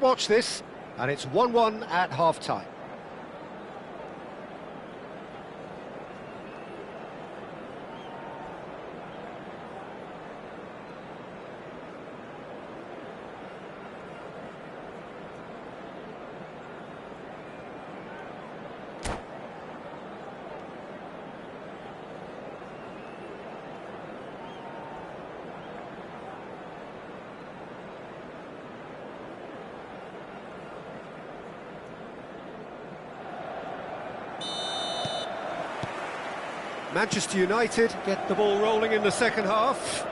watch this, and it's 1-1 at half-time. Manchester United get the ball rolling in the second half.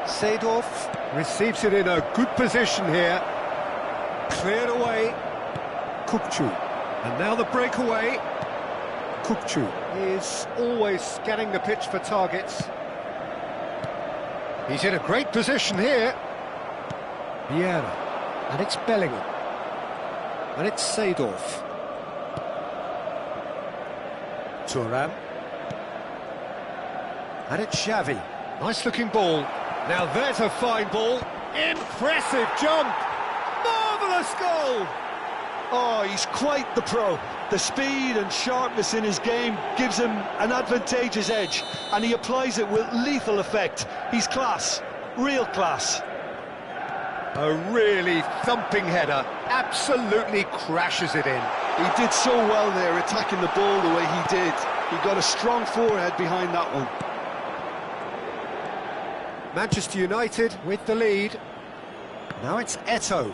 Seedorf receives it in a good position here. Cleared away. Kukçu. And now the breakaway. Kukçu is always scanning the pitch for targets. He's in a great position here. Vieira. And it's Bellingham. And it's Seedorf. Thuram. And it's Xavi. Nice looking ball. Now there's a fine ball. Impressive jump. Marvellous goal. Oh, he's quite the pro. The speed and sharpness in his game gives him an advantageous edge, and he applies it with lethal effect. He's class. Real class. A really thumping header. Absolutely crashes it in. He did so well there, attacking the ball the way he did. He got a strong forehead behind that one. Manchester United with the lead. Now it's Eto'o.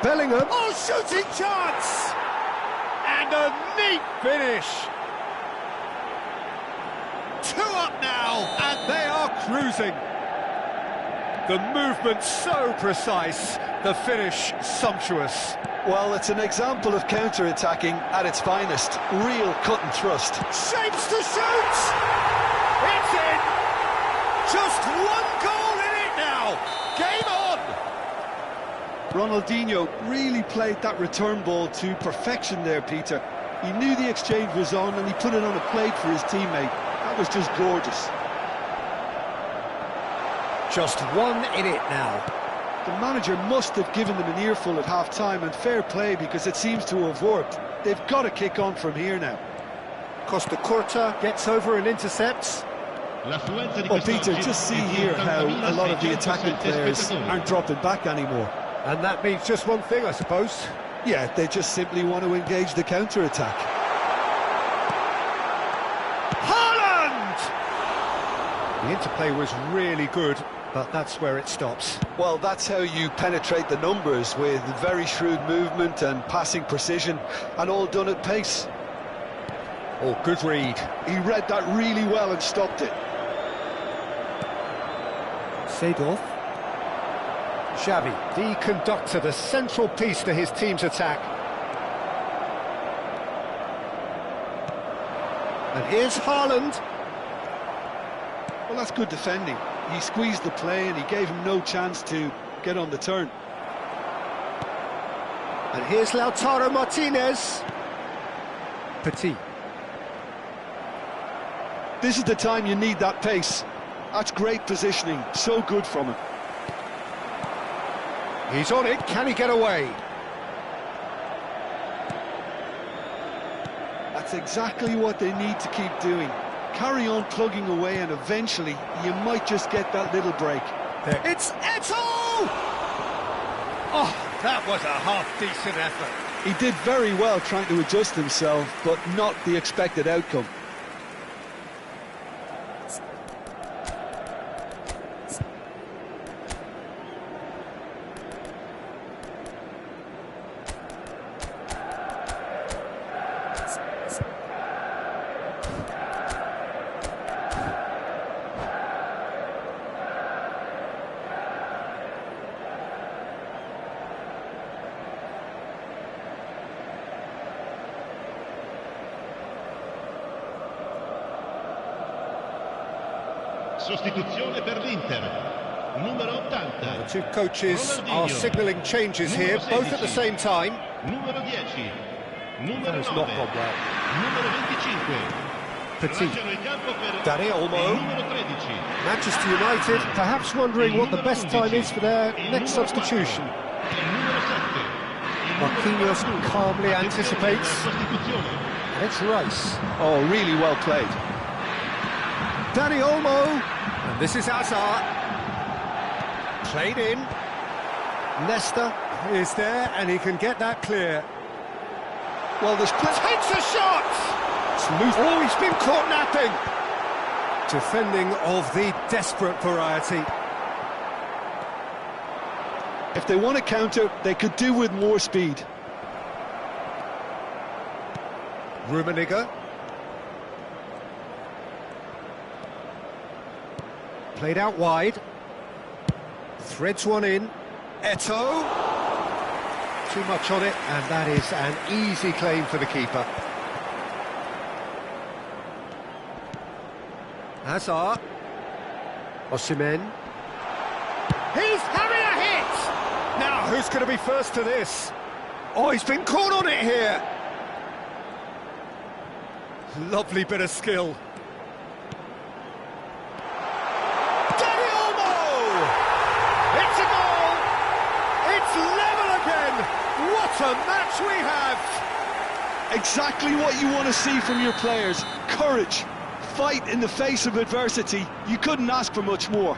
Bellingham. Oh, shooting chance! And a neat finish. 2 up now, and they are cruising. The movement so precise, the finish sumptuous. Well, it's an example of counter-attacking at its finest. Real cut and thrust. Shapes to shoot! It's in! Just 1 goal in it now! Game on! Ronaldinho really played that return ball to perfection there, Peter. He knew the exchange was on and he put it on a plate for his teammate. That was just gorgeous. Just 1 in it now. The manager must have given them an earful at half-time, and fair play because it seems to have worked. They've got to kick on from here now. Costa Curta gets over and intercepts. Well, Peter, just see here how a lot of the attacking players aren't dropping back anymore. And that means just one thing, I suppose. Yeah, they just simply want to engage the counter-attack. Haaland! The interplay was really good, but that's where it stops. Well, that's how you penetrate the numbers, with very shrewd movement and passing precision, and all done at pace. Oh, good read. He read that really well and stopped it. Seedorf. Xavi, the conductor, the central piece to his team's attack. And here's Haaland. Well, that's good defending. He squeezed the play and he gave him no chance to get on the turn. And here's Lautaro Martinez. Petit. This is the time you need that pace. That's great positioning, so good from him. He's on it, can he get away? That's exactly what they need to keep doing. Carry on plugging away and eventually you might just get that little break. There. It's Eto'o! Oh, that was a half-decent effort. He did very well trying to adjust himself, but not the expected outcome. Sostituzione per l'Inter. Numero 80. The two coaches are signalling changes here, both at the same time. Numero 10. Numero 9. It's not gone well. Numero 25. Petit. Lasciano il campo per Dani il Olmo. numero 13. Manchester United perhaps wondering what the best time is for their next substitution. Il numero 7. Marquinhos calmly anticipates, Sostituzione. and it's Rice. Oh, really well played. Dani Olmo, and this is Hazard. Played in. Nesta is there, and he can get that clear. Well, there's Takes a shot! It's loose. Oh, he's been caught napping. Defending of the desperate variety. If they want to counter, they could do with more speed. Rummenigge. Played out wide. Threads one in. Eto'o. Too much on it, and that is an easy claim for the keeper. Hazard. Osimhen. He's having a hit! Now, who's going to be first to this? Oh, he's been caught on it here. Lovely bit of skill. Dani Olmo! It's a goal! It's level again! What a match we have! Exactly what you want to see from your players. Courage, fight in the face of adversity. You couldn't ask for much more.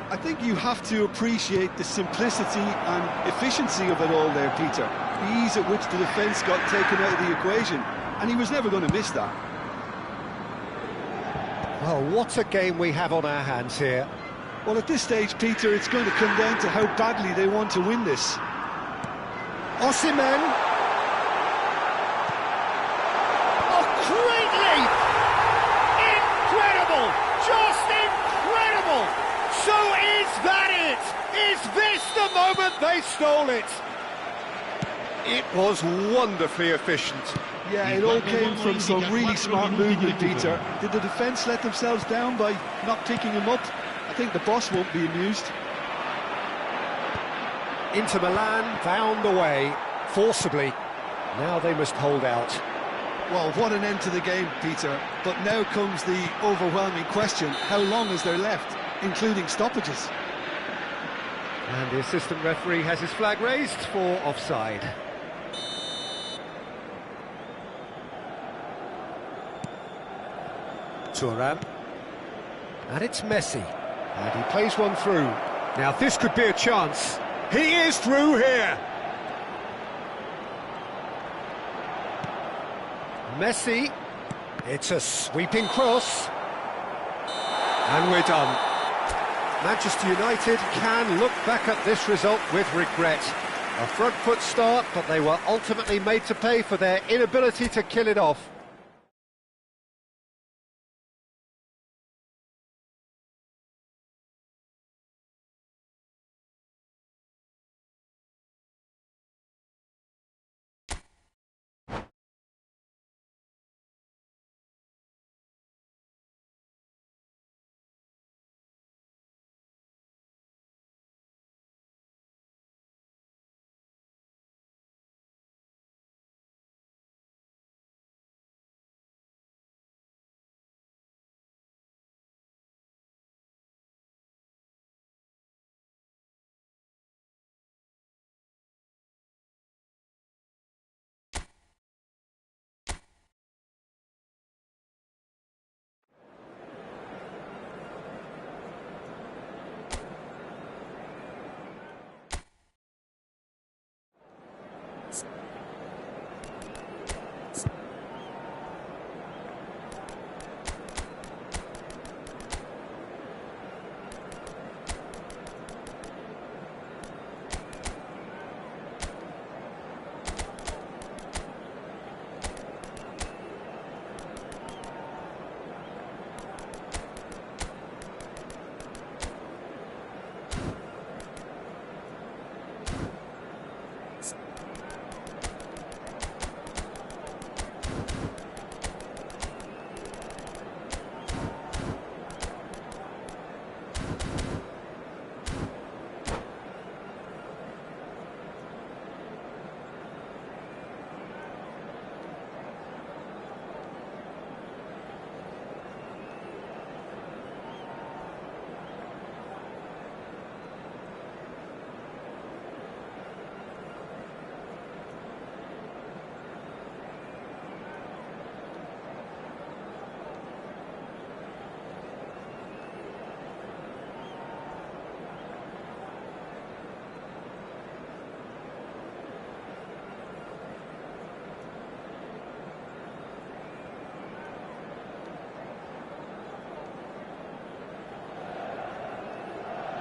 I think you have to appreciate the simplicity and efficiency of it all there, Peter. The ease at which the defence got taken out of the equation, and he was never going to miss that. Well, what a game we have on our hands here. Well, at this stage, Peter, it's going to come down to how badly they want to win this. Osimhen. A great leap! Incredible! Just incredible! So is that it? Is this the moment they stole it? It was wonderfully efficient. Yeah, it all came from some really smart movement, Peter. Did the defence let themselves down by not picking him up? I think the boss won't be amused. Inter Milan found a way, forcibly. Now they must hold out. Well, what an end to the game, Peter. But now comes the overwhelming question. How long is there left, including stoppages? And the assistant referee has his flag raised for offside. Thuram. And it's Messi. And he plays one through. Now this could be a chance. He is through here. Messi. It's a sweeping cross. And we're done. Manchester United can look back at this result with regret. A front foot start, but they were ultimately made to pay for their inability to kill it off.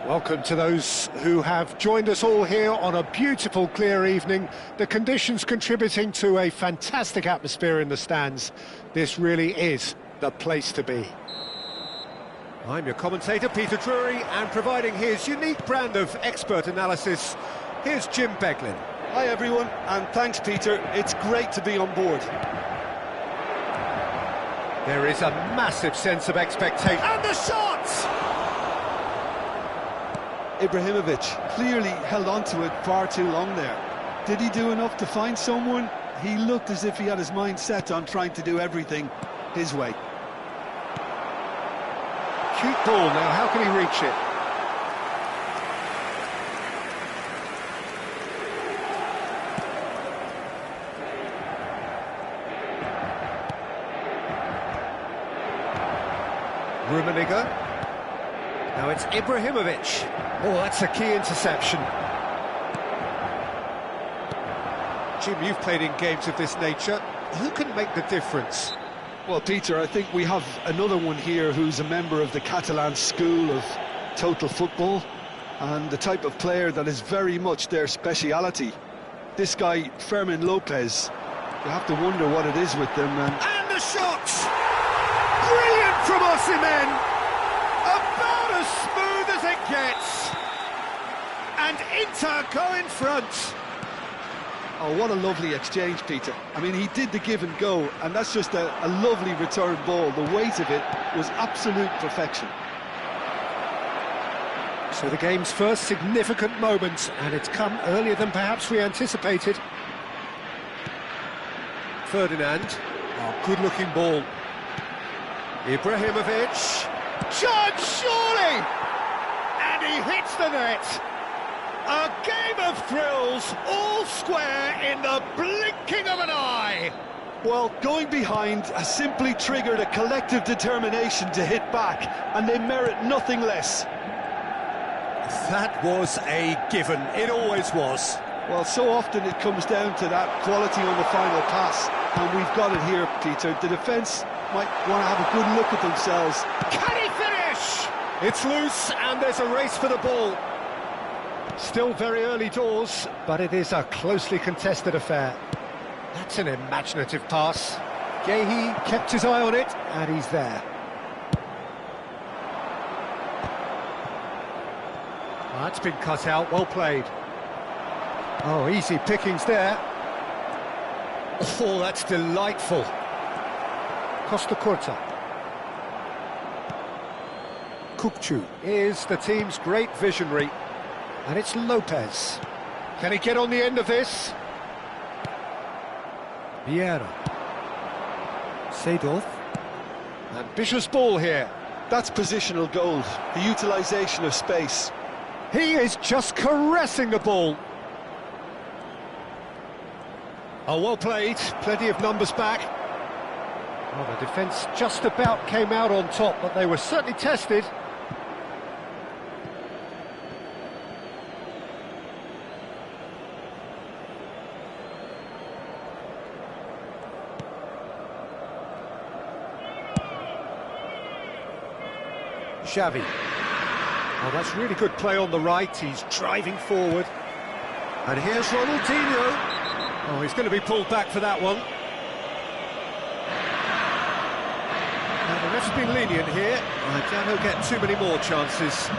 Welcome to those who have joined us all here on a beautiful, clear evening. The conditions contributing to a fantastic atmosphere in the stands. This really is the place to be. I'm your commentator, Peter Drury, and providing his unique brand of expert analysis, here's Jim Beglin. Hi everyone, and thanks Peter, it's great to be on board. There is a massive sense of expectation. And the shot! Ibrahimovic clearly held on to it far too long there. Did he do enough to find someone? He looked as if he had his mind set on trying to do everything his way. Cute ball now, how can he reach it? Rummenigge. Now it's Ibrahimovic. Oh, that's a key interception. Jim, you've played in games of this nature. Who can make the difference? Well, Peter, I think we have another one here who's a member of the Catalan school of total football, and the type of player that is very much their speciality. This guy, Fermin Lopez, you have to wonder what it is with them. And the shot! Brilliant from Osimhen! About as smooth as it gets. And Inter go in front. Oh, what a lovely exchange, Peter. I mean, he did the give and go, and that's just a lovely return ball. The weight of it was absolute perfection. So the game's first significant moment, and it's come earlier than perhaps we anticipated. Ferdinand. Oh, good-looking ball. Ibrahimovic. Judge, surely! And he hits the net. A game of thrills, all square in the blinking of an eye. Well, going behind has simply triggered a collective determination to hit back, and they merit nothing less. That was a given, it always was. Well, so often it comes down to that quality on the final pass, and we've got it here, Peter. The defence might want to have a good look at themselves. Can he finish? It's loose, and there's a race for the ball. Still very early doors, but it is a closely contested affair. That's an imaginative pass. Guéhi kept his eye on it, and he's there. Oh, that's been cut out, well played. Oh, easy pickings there. Oh, that's delightful. Costa Curta. Kupchu is the team's great visionary. And it's Lopez. Can he get on the end of this? Vieira. Seedorf. Ambitious ball here. That's positional gold, the utilisation of space. He is just caressing the ball. Oh, well played. Plenty of numbers back. Well, the defence just about came out on top, but they were certainly tested. Xavi. Oh, that's really good play on the right. He's driving forward. And here's Ronaldinho. Oh, he's going to be pulled back for that one. Now, the ref's been lenient here. I doubt he'll get too many more chances.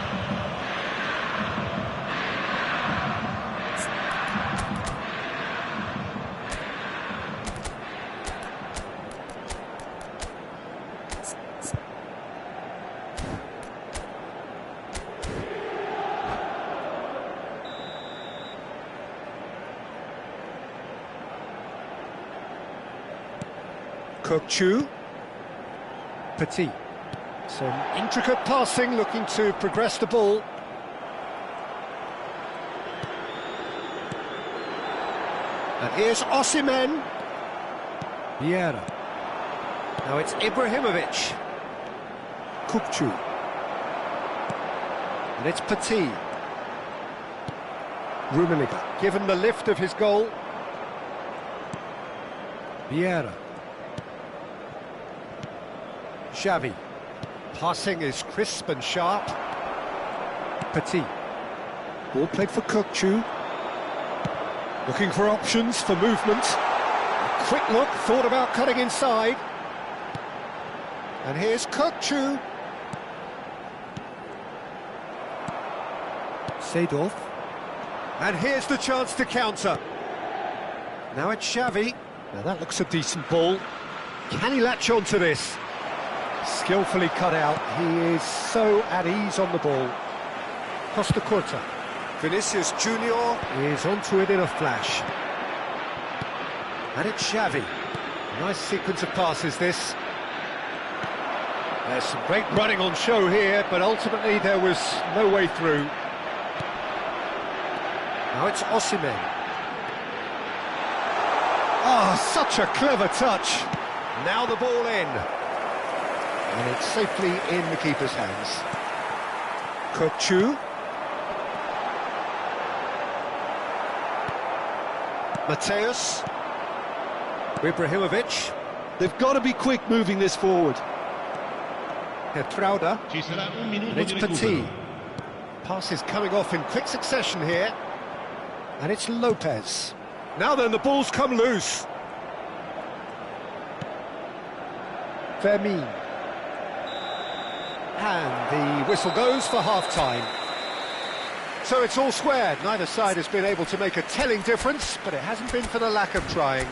Kökçü. Petit. Some intricate passing, looking to progress the ball. And here's Osimhen. Vieira. Now it's Ibrahimovic. Kökçü. And it's Petit. Rummenigge, given the lift of his goal. Vieira. Xavi. Passing is crisp and sharp. Petit. Ball played for Kökçü. Looking for options for movement. A quick look, thought about cutting inside. And here's Kökçü. Seedorf. And here's the chance to counter. Now it's Xavi. Now that looks a decent ball. Can he latch on to this? Skillfully cut out. He is so at ease on the ball. Costa Curta. Vinicius Junior is onto it in a flash. And it's Xavi. Nice sequence of passes, this. There's some great running on show here, but ultimately there was no way through. Now it's Osimhen. Oh, such a clever touch. Now the ball in. And it's safely in the keeper's hands. Kökçü. Mateus. Ibrahimovic. They've got to be quick moving this forward. Geertruida. Ci sarà un minuto And it's di Petit. recupero. Passes coming off in quick succession here. And it's Lopez. Now then, the ball's come loose. Fermin. And the whistle goes for half-time. So it's all squared. Neither side has been able to make a telling difference, but it hasn't been for the lack of trying.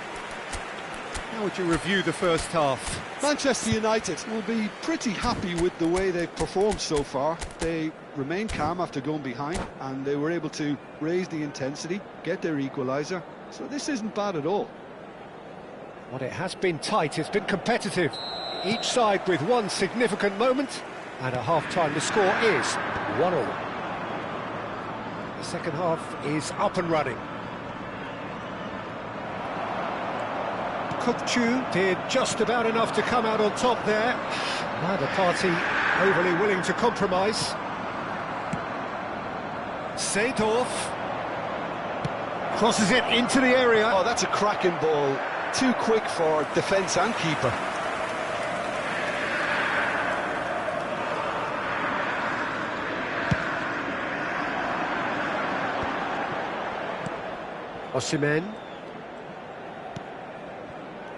How would you review the first half? Manchester United will be pretty happy with the way they've performed so far. They remained calm after going behind, and they were able to raise the intensity, get their equaliser. So this isn't bad at all. Well, it has been tight, it's been competitive. Each side with one significant moment, and at half-time the score is 1-1. The second half is up and running. Kökçü did just about enough to come out on top there. Neither party overly willing to compromise. Seedorf crosses it into the area. Oh, that's a cracking ball. Too quick for defence and keeper. Osimhen.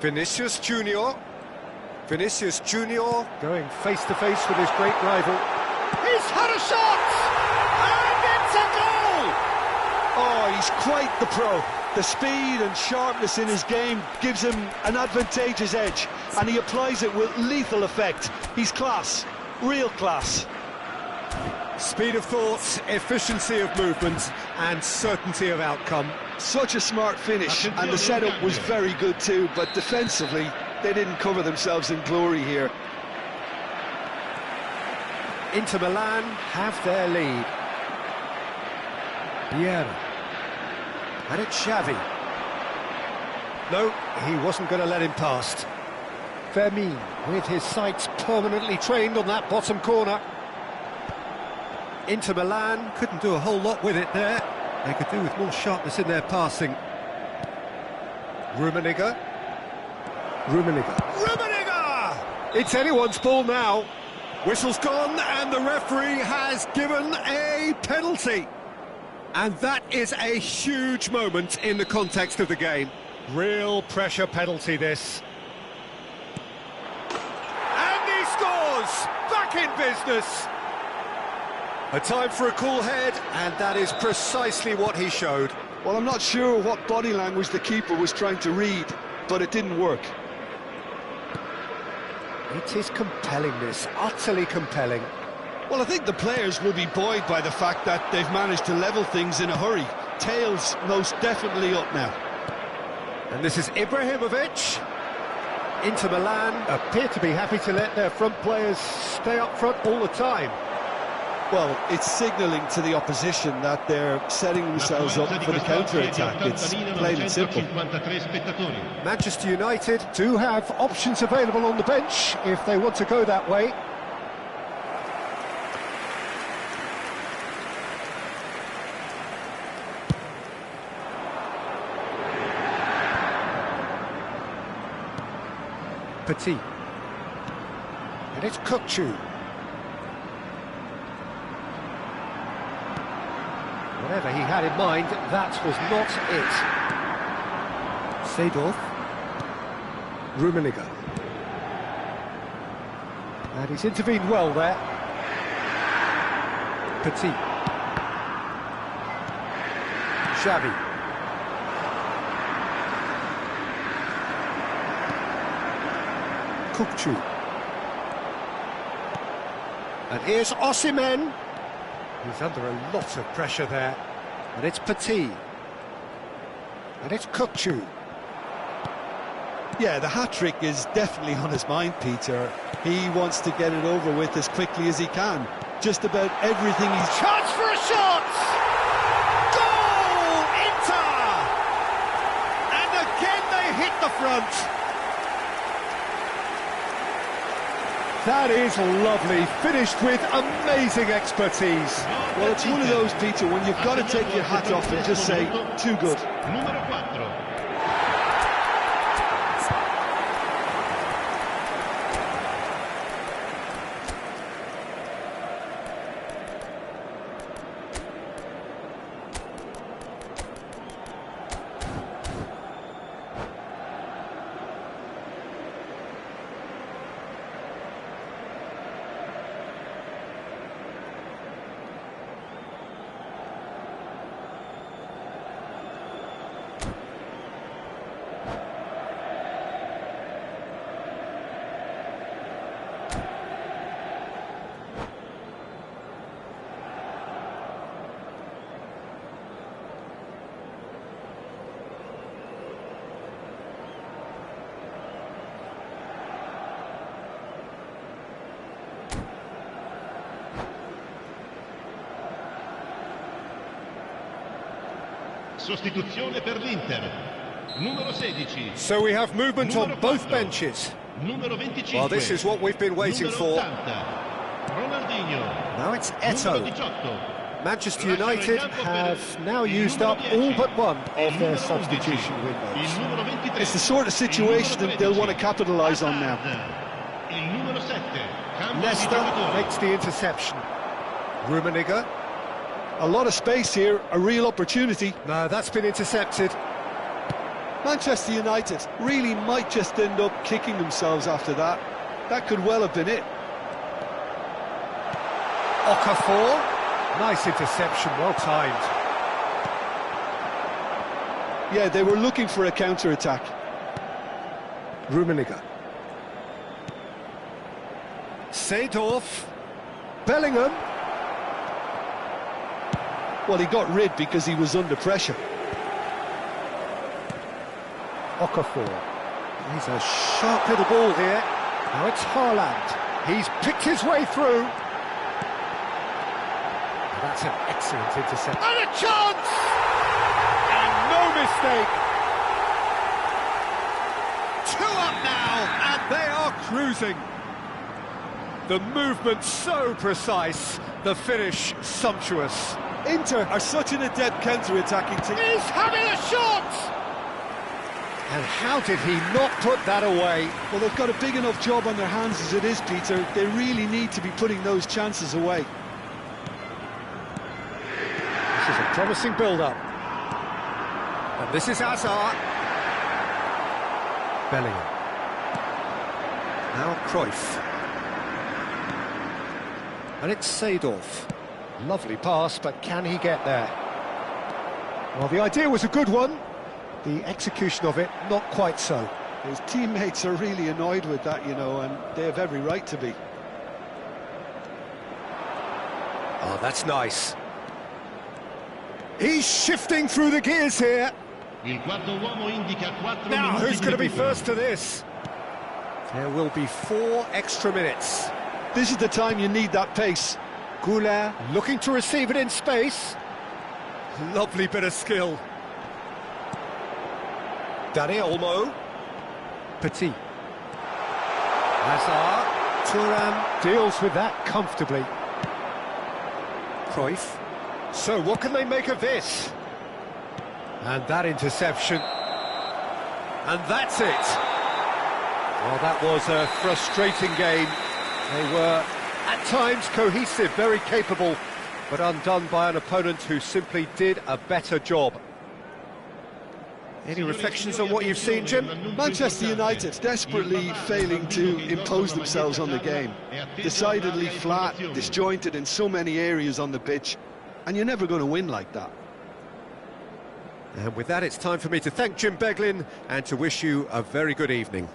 Vinicius Junior. Vinicius Junior going face-to-face with his great rival. He's had a shot! And it's a goal! Oh, he's quite the pro. The speed and sharpness in his game gives him an advantageous edge, and he applies it with lethal effect. He's class, real class. Speed of thought, efficiency of movement, and certainty of outcome. Such a smart finish, and the setup was very good too, but defensively, they didn't cover themselves in glory here. Inter Milan have their lead. Vieira. And it's Xavi. No, he wasn't going to let him past. Fermin, with his sights permanently trained on that bottom corner. Inter Milan couldn't do a whole lot with it there. They could do with more sharpness in their passing. Rummenigge. It's anyone's ball now. Whistle's gone and the referee has given a penalty. And that is a huge moment in the context of the game. Real pressure penalty, this. And he scores! Back in business! A time for a cool head, and that is precisely what he showed. Well, I'm not sure what body language the keeper was trying to read, but it didn't work. It is compelling, this, utterly compelling. Well, I think the players will be buoyed by the fact that they've managed to level things in a hurry. Tails most definitely up now. And this is Ibrahimovic. Inter Milan appear to be happy to let their front players stay up front all the time. Well, it's signalling to the opposition that they're setting themselves up for the counter-attack. It's plain and simple. Manchester United do have options available on the bench if they want to go that way. Petit. And it's Kökçü. Whatever he had in mind, that was not it. Seedorf. Rummenigge. And he's intervened well there. Petit. Xavi. Kukçu. And here's Osimhen. He's under a lot of pressure there. And it's Petit. And it's Kukçu. Yeah, the hat-trick is definitely on his mind, Peter. He wants to get it over with as quickly as he can. Just about everything he's... Chance for a shot! Goal! Inter! And again they hit the front. That is lovely, finished with amazing expertise. Well, it's one of those, Peter, when you've got to take your hat off and just say, too good. Numero 4. Sostituzione per l'Inter. Numero 16. So we have movement Numero on both 4. benches. Numero 25. Well, this is what we've been waiting Numero for. 80. Ronaldinho. Now it's Numero Eto'o. 18. Manchester United have now used up all but one of their substitution windows. Il numero 23. It's the sort of situation that they'll want to capitalise on now. Il numero 7. Cambio di Leicester giocatore. makes the interception. Rummenigge. A lot of space here, a real opportunity. No, that's been intercepted. Manchester United really might just end up kicking themselves after that. That could well have been it. Okafor. Nice interception, well timed. Yeah, they were looking for a counter-attack. Rummenigge. Seedorf. Bellingham. Well, he got rid because he was under pressure. Okafor. He's a sharp little ball here. Now it's Haaland. He's picked his way through. That's an excellent interception. And a chance! And no mistake. 2 up now, and they are cruising. The movement so precise, the finish sumptuous. Inter are such an adept counter-attacking team. He's having a shot! And how did he not put that away? Well, they've got a big enough job on their hands as it is, Peter. They really need to be putting those chances away. This is a promising build-up. And this is Hazard. Bellingham. Now Cruyff. And it's Seedorf. Lovely pass, but can he get there? Well, the idea was a good one. The execution of it, not quite so. His teammates are really annoyed with that, you know, and they have every right to be. Oh, that's nice. He's shifting through the gears here. Il quarto uomo indica 4 Now, minuti who's di going to be recupero. first to this? There will be 4 extra minutes. This is the time you need that pace. Goulart looking to receive it in space. Lovely bit of skill. Dani Olmo. Petit. Hazard. Thuram deals with that comfortably. Cruyff. So what can they make of this? And that interception. And that's it. Well, that was a frustrating game. They were, at times, cohesive, very capable, but undone by an opponent who simply did a better job. Any reflections on what you've seen, Jim? Manchester United desperately failing to impose themselves on the game. Decidedly flat, disjointed in so many areas on the pitch, and you're never going to win like that. And with that, it's time for me to thank Jim Beglin and to wish you a very good evening.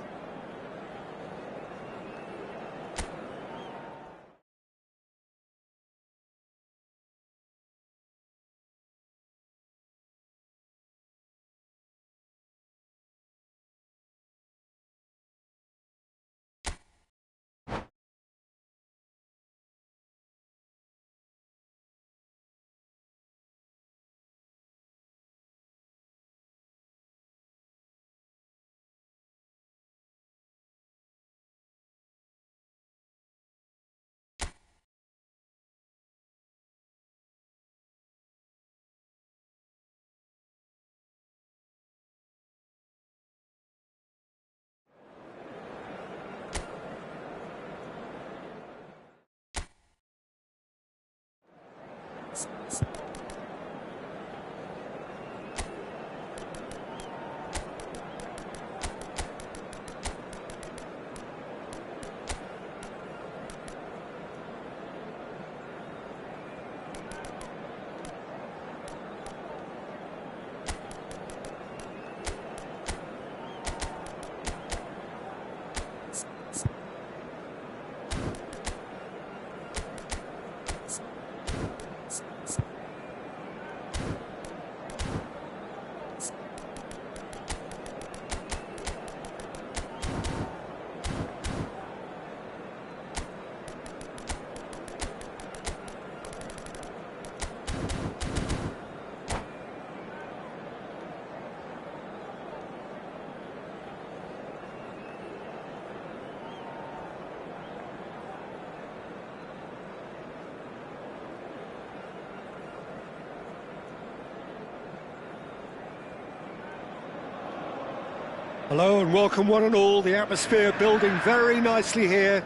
Hello and welcome one and all. The atmosphere building very nicely here.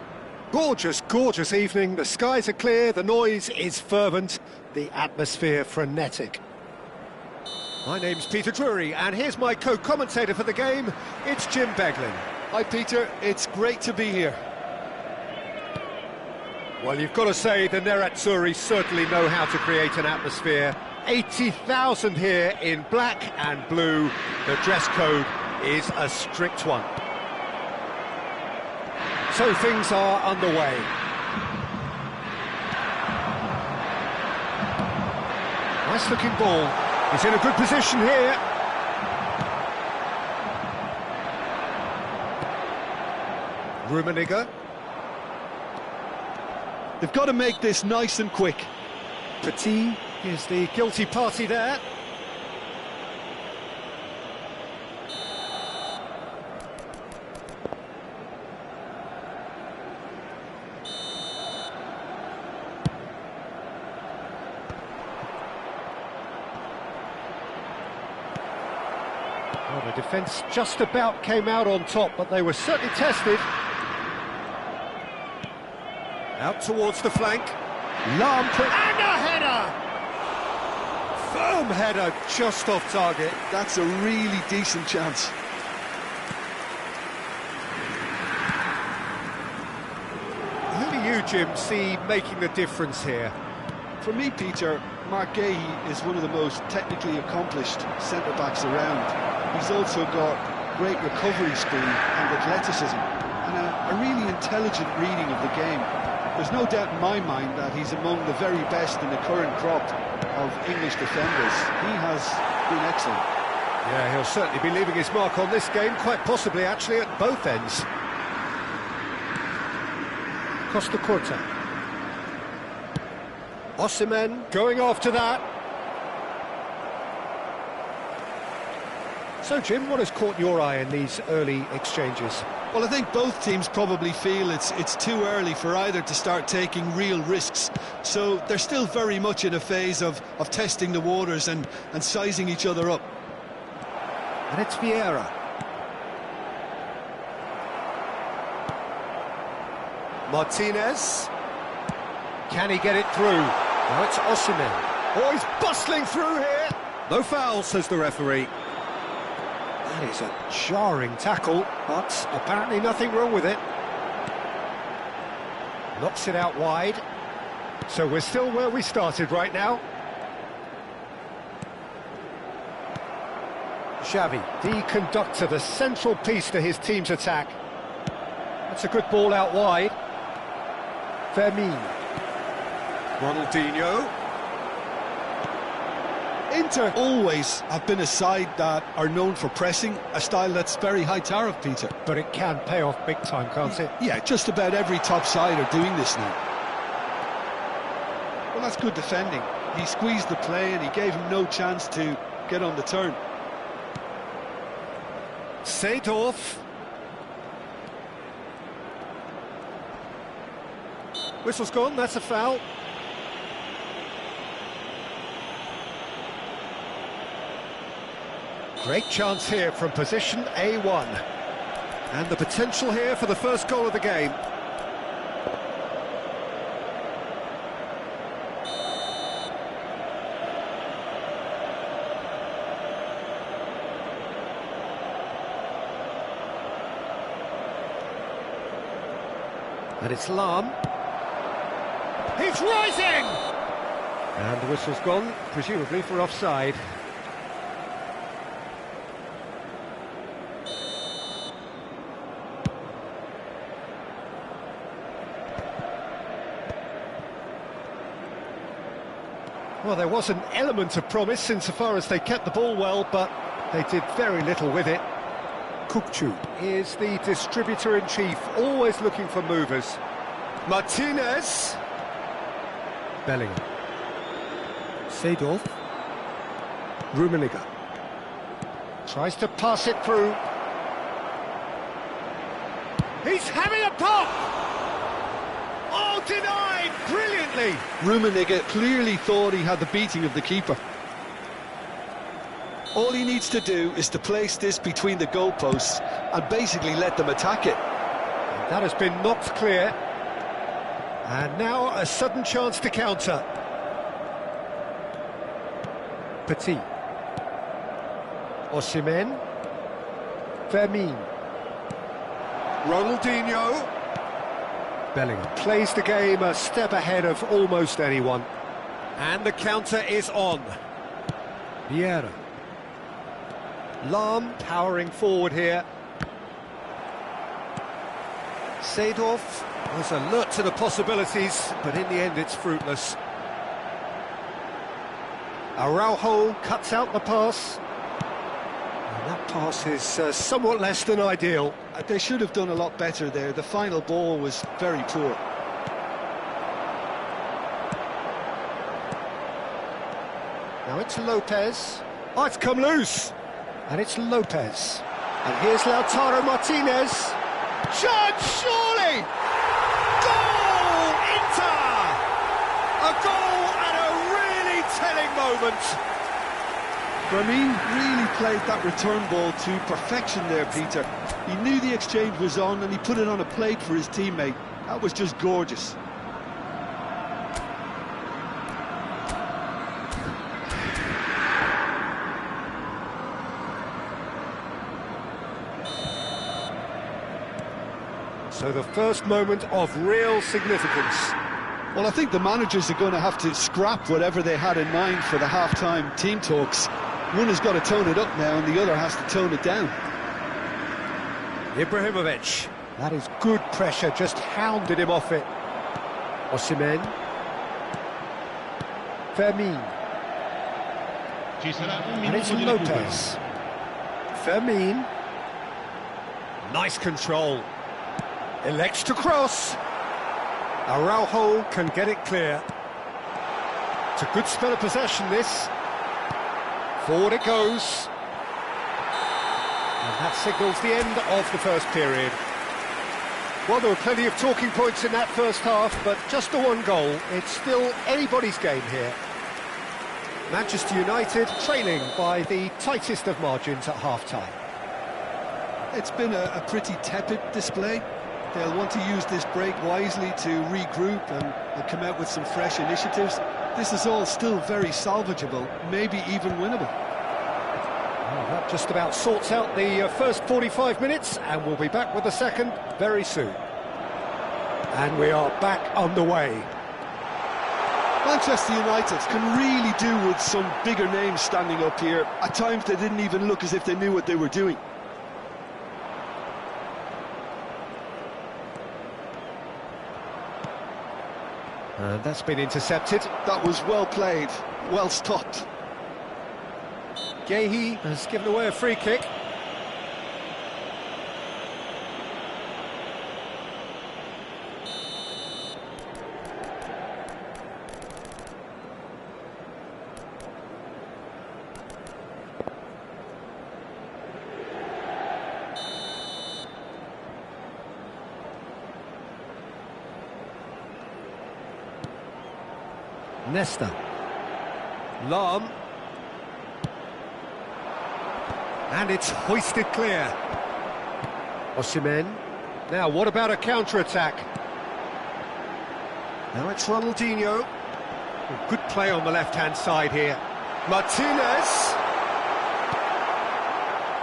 Gorgeous, gorgeous evening. The skies are clear, the noise is fervent, the atmosphere frenetic. My name's Peter Drury and here's my co-commentator for the game. It's Jim Beglin. Hi Peter, it's great to be here. Well, you've got to say the Nerazzurri certainly know how to create an atmosphere. 80,000 here in black and blue. The dress code is a strict one. So things are underway. Nice looking ball. He's in a good position here. Rummenigge. They've got to make this nice and quick. Petit is the guilty party there. Well, the defence just about came out on top, but they were certainly tested. Out towards the flank. Lahm and a header! Firm header just off target. That's a really decent chance. Who do you, Jim, see making the difference here? For me, Peter, Marc Guéhi is one of the most technically accomplished centre-backs around. He's also got great recovery speed and athleticism, and a really intelligent reading of the game. There's no doubt in my mind that he's among the very best in the current crop of English defenders. He has been excellent. Yeah, he'll certainly be leaving his mark on this game, quite possibly actually at both ends. Costa Curta. Osimhen going after that. So, Jim, what has caught your eye in these early exchanges? Well, I think both teams probably feel it's too early for either to start taking real risks. So they're still very much in a phase of testing the waters and sizing each other up. And it's Vieira. Martinez. Can he get it through? Now it's Osimhen. Oh, he's bustling through here. No foul, says the referee. That is a jarring tackle, but apparently nothing wrong with it. Knocks it out wide. So we're still where we started right now. Xavi, the conductor, the central piece to his team's attack. That's a good ball out wide. Fermin. Ronaldinho. Inter always have been a side that are known for pressing, a style that's very high tariff, Peter. But it can pay off big time, can't it? Yeah, just about every top side are doing this now. Well, that's good defending. He squeezed the play and he gave him no chance to get on the turn. Seedorf. Whistle's gone, that's a foul. Great chance here from position A1. And the potential here for the first goal of the game. And it's Lahm. He's rising! And the whistle's gone, presumably for offside. Well, there was an element of promise insofar as they kept the ball well, but they did very little with it. Kukçu is the distributor-in-chief, always looking for movers. Martinez. Bellingham. Seedorf. Rummenigge. Tries to pass it through. He's having a pop! Oh, denied brilliantly! Rummenigge clearly thought he had the beating of the keeper. All he needs to do is to place this between the goalposts and basically let them attack it. And that has been knocked clear. And now a sudden chance to counter. Petit. Osimhen. Fermin. Ronaldinho. Bellingham plays the game a step ahead of almost anyone. And the counter is on. Vieira. Lahm powering forward here. Seedorf was alert to the possibilities, but in the end it's fruitless. Araujo cuts out the pass. And that pass is somewhat less than ideal. They should have done a lot better there. The final ball was very poor. Now it's Lopez. Oh, it's come loose. And it's Lopez. And here's Lautaro Martinez. Judge, surely! Goal! Inter! A goal at a really telling moment. Fermin really played that return ball to perfection there, Peter. He knew the exchange was on and he put it on a plate for his teammate. That was just gorgeous. So the first moment of real significance. Well, I think the managers are going to have to scrap whatever they had in mind for the half-time team talks. One has got to tone it up now and the other has to tone it down. Ibrahimovic. That is good pressure, just hounded him off it. Osimhen. Fermin. And it's Lopez. Fermin. Nice control. Elects to cross. Araujo can get it clear. It's a good spell of possession, this. Forward it goes. And that signals the end of the first period. Well, there were plenty of talking points in that first half, but just the one goal. It's still anybody's game here. Manchester United trailing by the tightest of margins at half-time. It's been a pretty tepid display. They'll want to use this break wisely to regroup and come out with some fresh initiatives. this is all still very salvageable, maybe even winnable. Well, that just about sorts out the first 45 minutes, and we'll be back with the second very soon. And we are back underway. Manchester United can really do with some bigger names standing up here. At times they didn't even look as if they knew what they were doing. And that's been intercepted. That was well played, well stopped. Guéhi has given away a free kick. Nesta. Lahm. And it's hoisted clear. Osimhen. Now, what about a counter-attack? Now it's Ronaldinho. Good play on the left-hand side here. Martinez.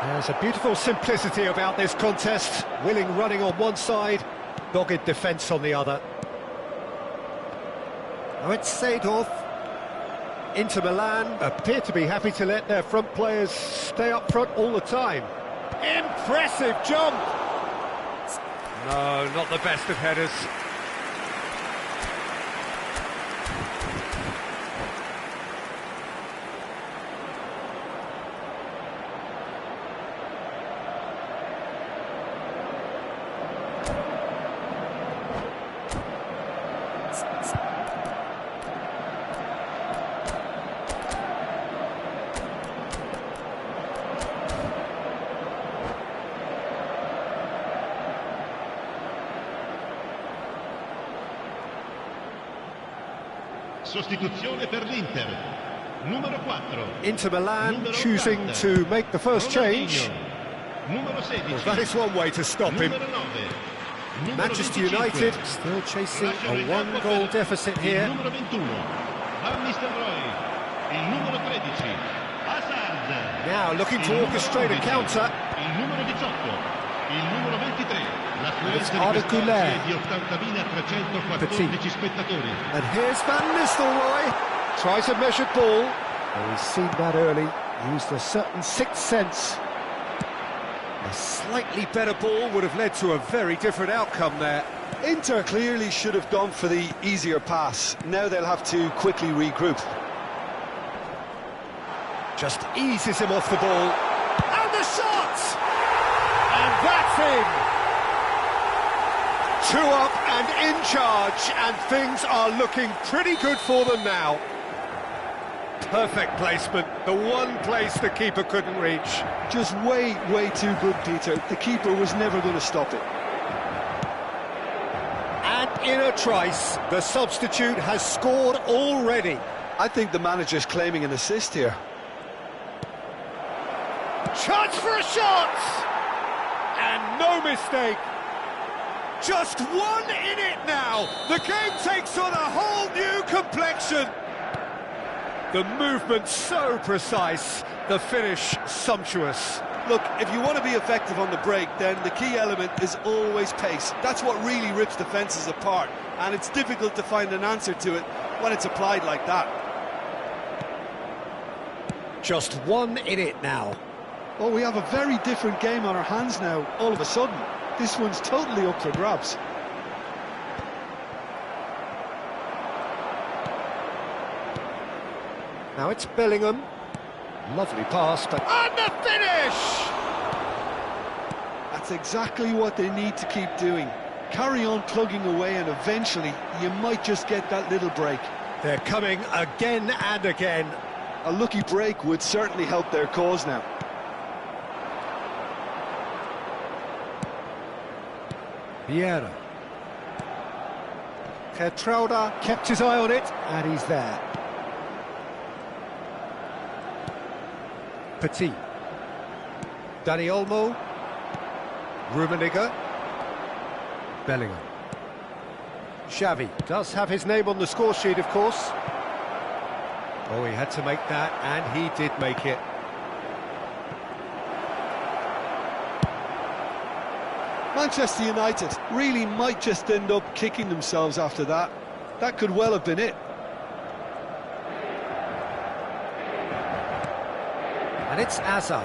There's a beautiful simplicity about this contest. Willing running on one side, dogged defence on the other. Now it's Seedorf. Inter Milan appear to be happy to let their front players stay up front all the time. Impressive jump! No, not the best of headers. Sostituzione per l'Inter. Numero 4. Inter Milan choosing to make the first change. Numero 16. Well, that is one way to stop him. Numero 9. Manchester United still chasing a one-goal deficit here. Il numero 21. Van Nistelrooy. Il numero 13. Hazard. Now looking to orchestrate a counter. Il numero 18. Il numero 23. It's Arda Güler. Di 80.314 spettatori. And here's Van Nistelrooy. Tries a measured ball. Well, he's seen that early. Used a certain sixth sense. A slightly better ball would have led to a very different outcome there. Inter clearly should have gone for the easier pass. Now they'll have to quickly regroup. Just eases him off the ball. And the shot! And that's in! 2 up and in charge, and things are looking pretty good for them now. Perfect placement, the one place the keeper couldn't reach. Just way too good, Peter. The keeper was never going to stop it. And in a trice, the substitute has scored already. I think the manager's claiming an assist here. Chance for a shot! And no mistake. Just one in it now. The game takes on a whole new complexion. The movement so precise, the finish sumptuous. Look, if you want to be effective on the break, then the key element is always pace. That's what really rips defences apart, and it's difficult to find an answer to it when it's applied like that. Just one in it now. Well, we have a very different game on our hands now, all of a sudden. This one's totally up for grabs. Now it's Bellingham. Lovely pass, but... And the finish! That's exactly what they need to keep doing. Carry on plugging away, and eventually you might just get that little break. They're coming again and again. A lucky break would certainly help their cause now. Vieira. Geertruida kept his eye on it, and he's there. Petit. Dani Olmo. Rummenigge. Bellingham. Xavi does have his name on the score sheet, of course. Oh, he had to make that, and he did make it. Manchester United really might just end up kicking themselves after that. That could well have been it. And it's Azar.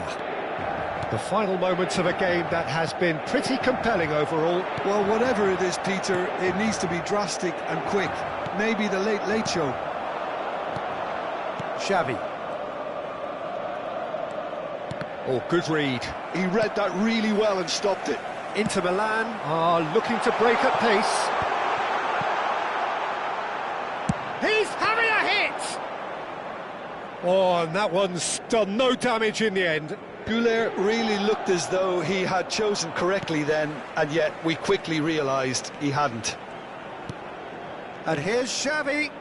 The final moments of a game that has been pretty compelling overall. Well, whatever it is, Peter, it needs to be drastic and quick. Maybe the late show. Xavi. Oh, good read. He read that really well and stopped it. Inter Milan are looking to break at pace. He's having a hit! Oh, and that one's done no damage in the end. Güler really looked as though he had chosen correctly then, and yet we quickly realised he hadn't. And here's Xavi.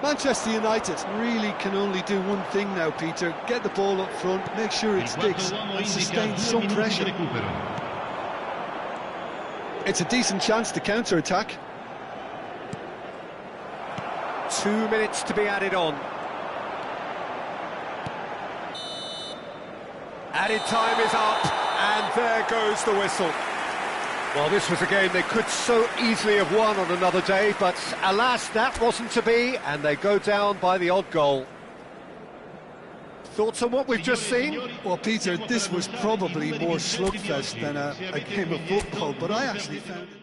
Manchester United really can only do one thing now, Peter. Get the ball up front, make sure it sticks, and sustain some pressure. It's a decent chance to counter-attack. 2 minutes to be added on. Added time is up, and there goes the whistle. Well, this was a game they could so easily have won on another day, but alas, that wasn't to be, and they go down by the odd goal. Thoughts on what we've just seen? Well, Peter, this was probably more slugfest than a game of football, but I actually found it...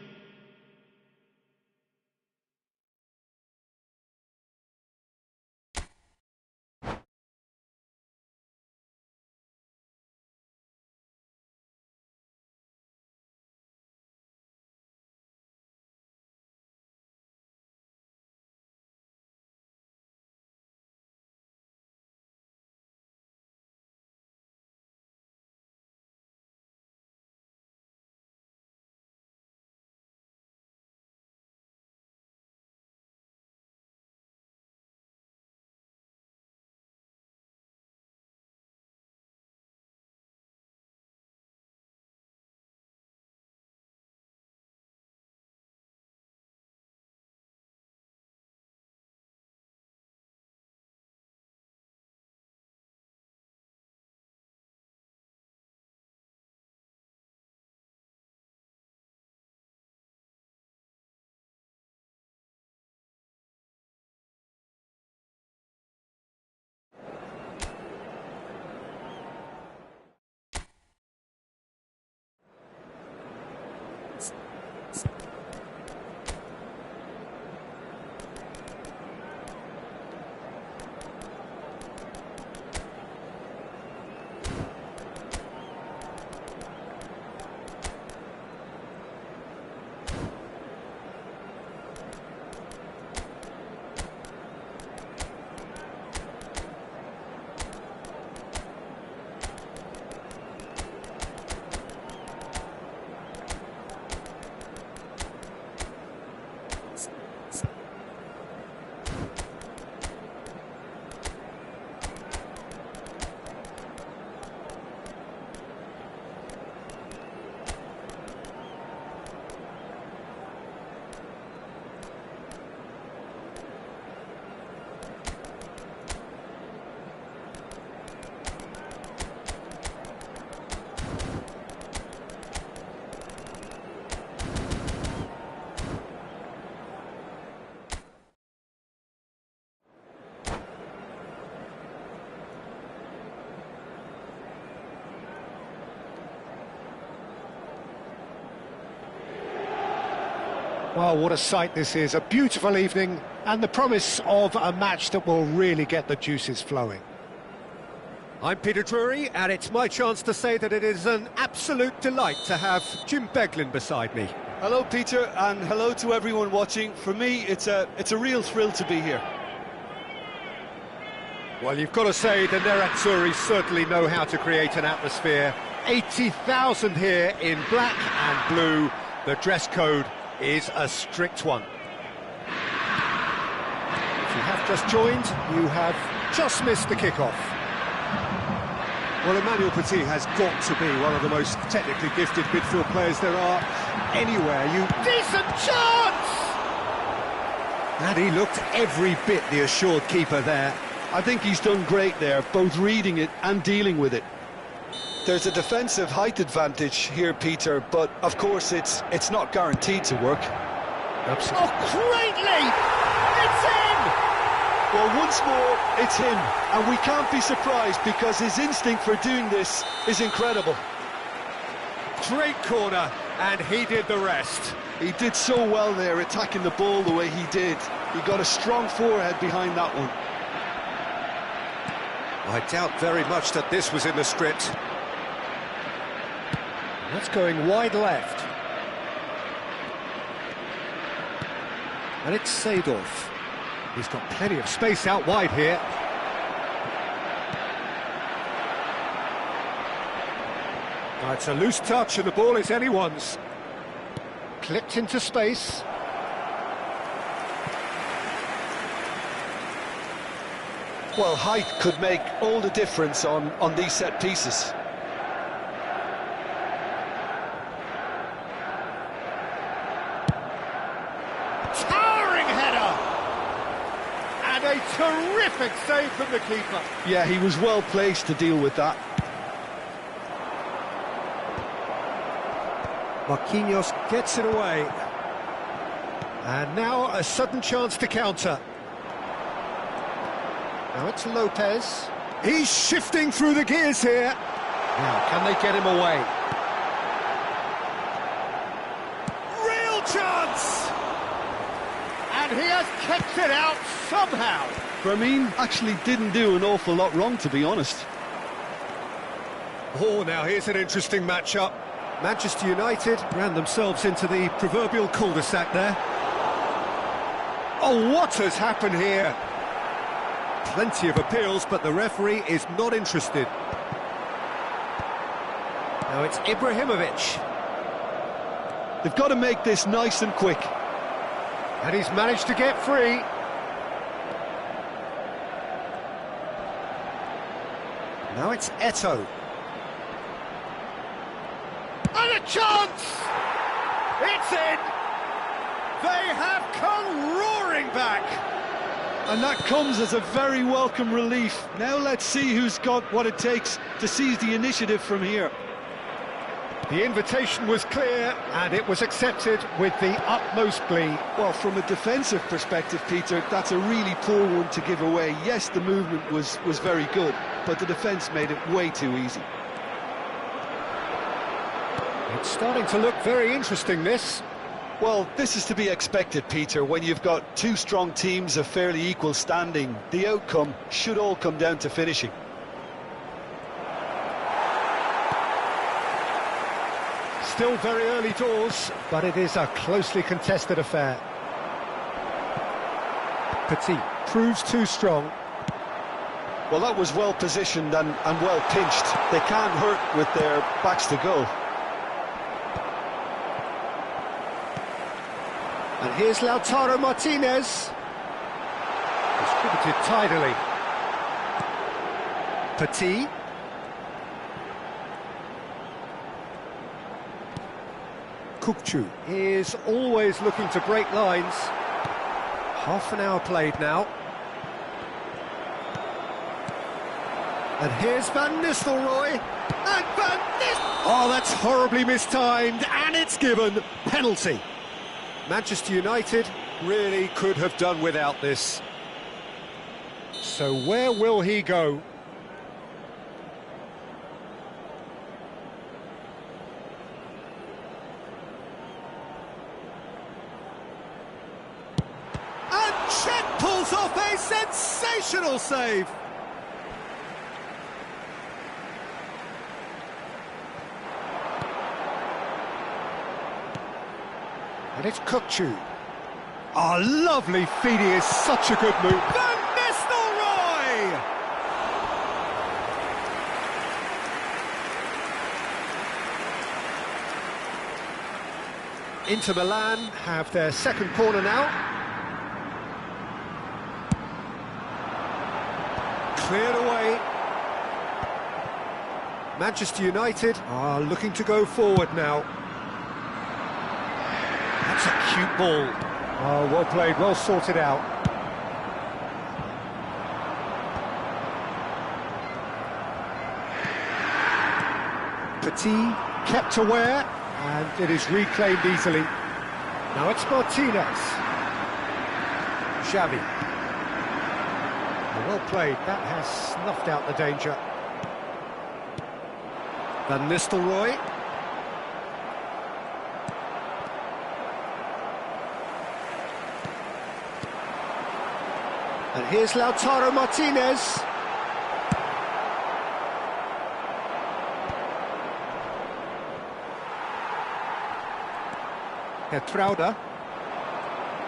Well, what a sight this is. A beautiful evening and the promise of a match that will really get the juices flowing. I'm Peter Drury, and it's my chance to say that it is an absolute delight to have Jim Beglin beside me. Hello, Peter, and hello to everyone watching. For me, it's a real thrill to be here. Well, you've got to say the Nerazzurri certainly know how to create an atmosphere. 80,000 here in black and blue. The dress code is a strict one. If you have just joined, you have just missed the kickoff. Well, Emmanuel Petit has got to be one of the most technically gifted midfield players there are anywhere. Decent chance! And he looked every bit the assured keeper there. I think he's done great there, both reading it and dealing with it. There's a defensive height advantage here, Peter, but of course it's not guaranteed to work. Absolutely. Oh, great leap! It's in! Well, once more, it's him, and we can't be surprised because his instinct for doing this is incredible. Great corner, and he did the rest. He did so well there, attacking the ball the way he did. He got a strong forehead behind that one. I doubt very much that this was in the script. That's going wide left. And it's Seedorf. He's got plenty of space out wide here. Now it's a loose touch and the ball is anyone's. Clipped into space. Well, height could make all the difference on these set pieces. Towering header! And a terrific save from the keeper. Yeah, he was well placed to deal with that. Marquinhos gets it away. And now a sudden chance to counter. Now it's Lopez. He's shifting through the gears here. Now, can they get him away? Real chance! And he has kept it out somehow. Fermin actually didn't do an awful lot wrong, to be honest. Oh, now here's an interesting matchup. Manchester United ran themselves into the proverbial cul-de-sac there. Oh, what has happened here? Plenty of appeals, but the referee is not interested. Now it's Ibrahimovic. They've got to make this nice and quick. And he's managed to get free. Now it's Eto'o. And a chance! It's in! They have come roaring back! And that comes as a very welcome relief. Now let's see who's got what it takes to seize the initiative from here. The invitation was clear, and it was accepted with the utmost glee. Well, from a defensive perspective, Peter, that's a really poor one to give away. Yes, the movement was very good, but the defence made it way too easy. It's starting to look very interesting, this. Well, this is to be expected, Peter. When you've got two strong teams of fairly equal standing, the outcome should all come down to finishing. Still very early doors, but it is a closely contested affair. Petit proves too strong. Well, that was well positioned and well pinched. They can't hurt with their backs to goal. And here's Lautaro Martinez. Distributed tidily. Petit. Kukçu is always looking to break lines. Half an hour played now. And here's Van Nistelrooy. And Van Nistelrooy! Oh, that's horribly mistimed, and it's given. Penalty. Manchester United really could have done without this. So where will he go? And Cech pulls off a sensational save. And it's Kukçu. Oh, lovely feed, he is such a good move. Van Nistelrooy! Inter Milan have their second corner now. Cleared away. Manchester United are looking to go forward now. That's a cute ball. Oh, well played, well sorted out. Petit kept aware, and it is reclaimed easily. Now it's Martinez. Xavi. Well played, that has snuffed out the danger. Van Nistelrooy. And here's Lautaro Martinez. Geertruida.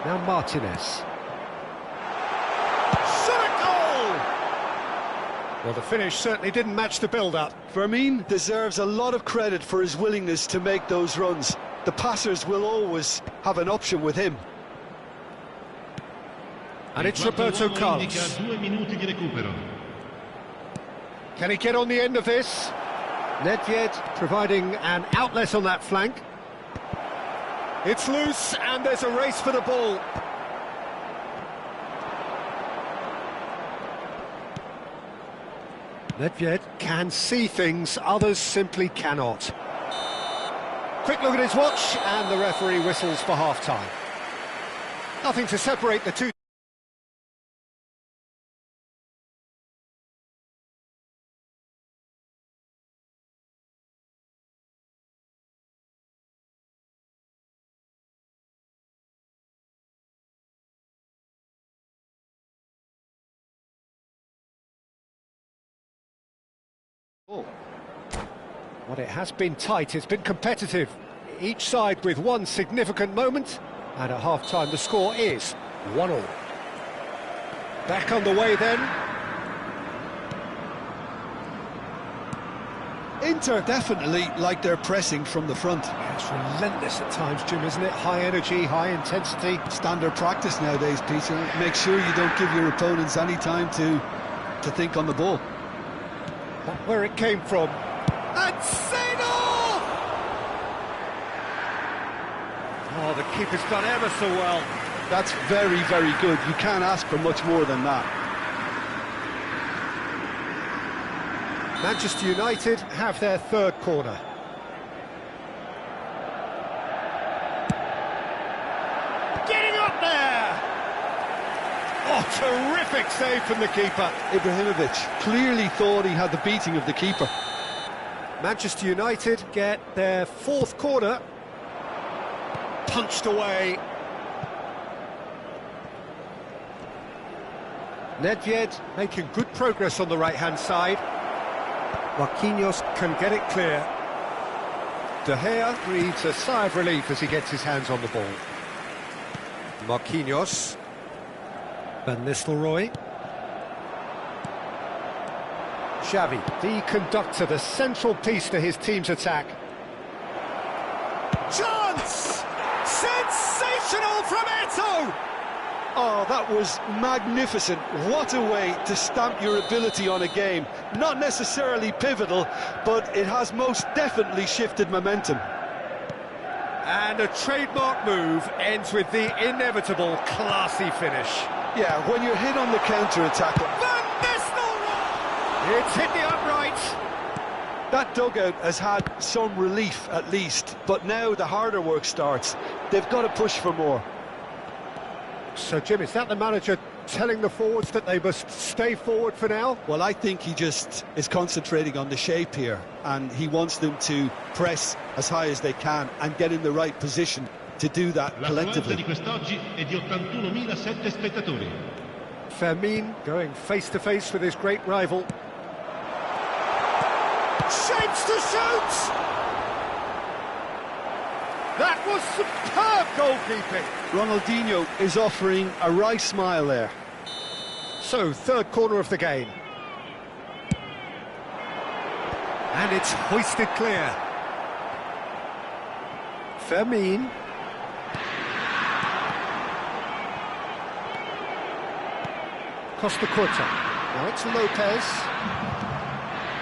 Now Martinez. Well, the finish certainly didn't match the build-up. Fermin deserves a lot of credit for his willingness to make those runs. The passers will always have an option with him. And it's Roberto Carlos. Can he get on the end of this? Nedved providing an outlet on that flank. It's loose, and there's a race for the ball. Nedved can see things others simply cannot. Quick look at his watch, and the referee whistles for half-time. Nothing to separate the two. Well, it has been tight, it's been competitive. Each side with one significant moment, and at half-time the score is 1-1. Back underway then. Inter definitely like they're pressing from the front. It's relentless at times, Jim, isn't it? High energy, high intensity. Standard practice nowadays, Peter. Make sure you don't give your opponents any time to think on the ball. But where it came from. And Seedorf! Oh, the keeper's done ever so well. That's very, very good. You can't ask for much more than that. Manchester United have their third corner. Getting up there! Oh, terrific save from the keeper. Ibrahimovic clearly thought he had the beating of the keeper. Manchester United get their fourth corner. Punched away. Nedved making good progress on the right-hand side. Marquinhos can get it clear. De Gea breathes a sigh of relief as he gets his hands on the ball. Marquinhos. Van Nistelrooy. Xavi, the conductor, the central piece to his team's attack. Chance! Sensational from Eto'o! Oh, that was magnificent. What a way to stamp your ability on a game. Not necessarily pivotal, but it has most definitely shifted momentum. And a trademark move ends with the inevitable classy finish. Yeah, when you're hit on the counter-attack. Van Nistelrooy! It's hit the upright. That dugout has had some relief at least, but now the harder work starts. They've got to push for more. So, Jim, is that the manager telling the forwards that they must stay forward for now? Well, I think he just is concentrating on the shape here, and he wants them to press as high as they can and get in the right position to do that collectively. La quest'oggi è di 81.007 spettatori. Fermin going face-to-face with his great rival. Shapes to shoot! That was superb goalkeeping. Ronaldinho is offering a right smile there. So, third corner of the game. And it's hoisted clear. Fermin. Costa Curta. Now it's Lopez.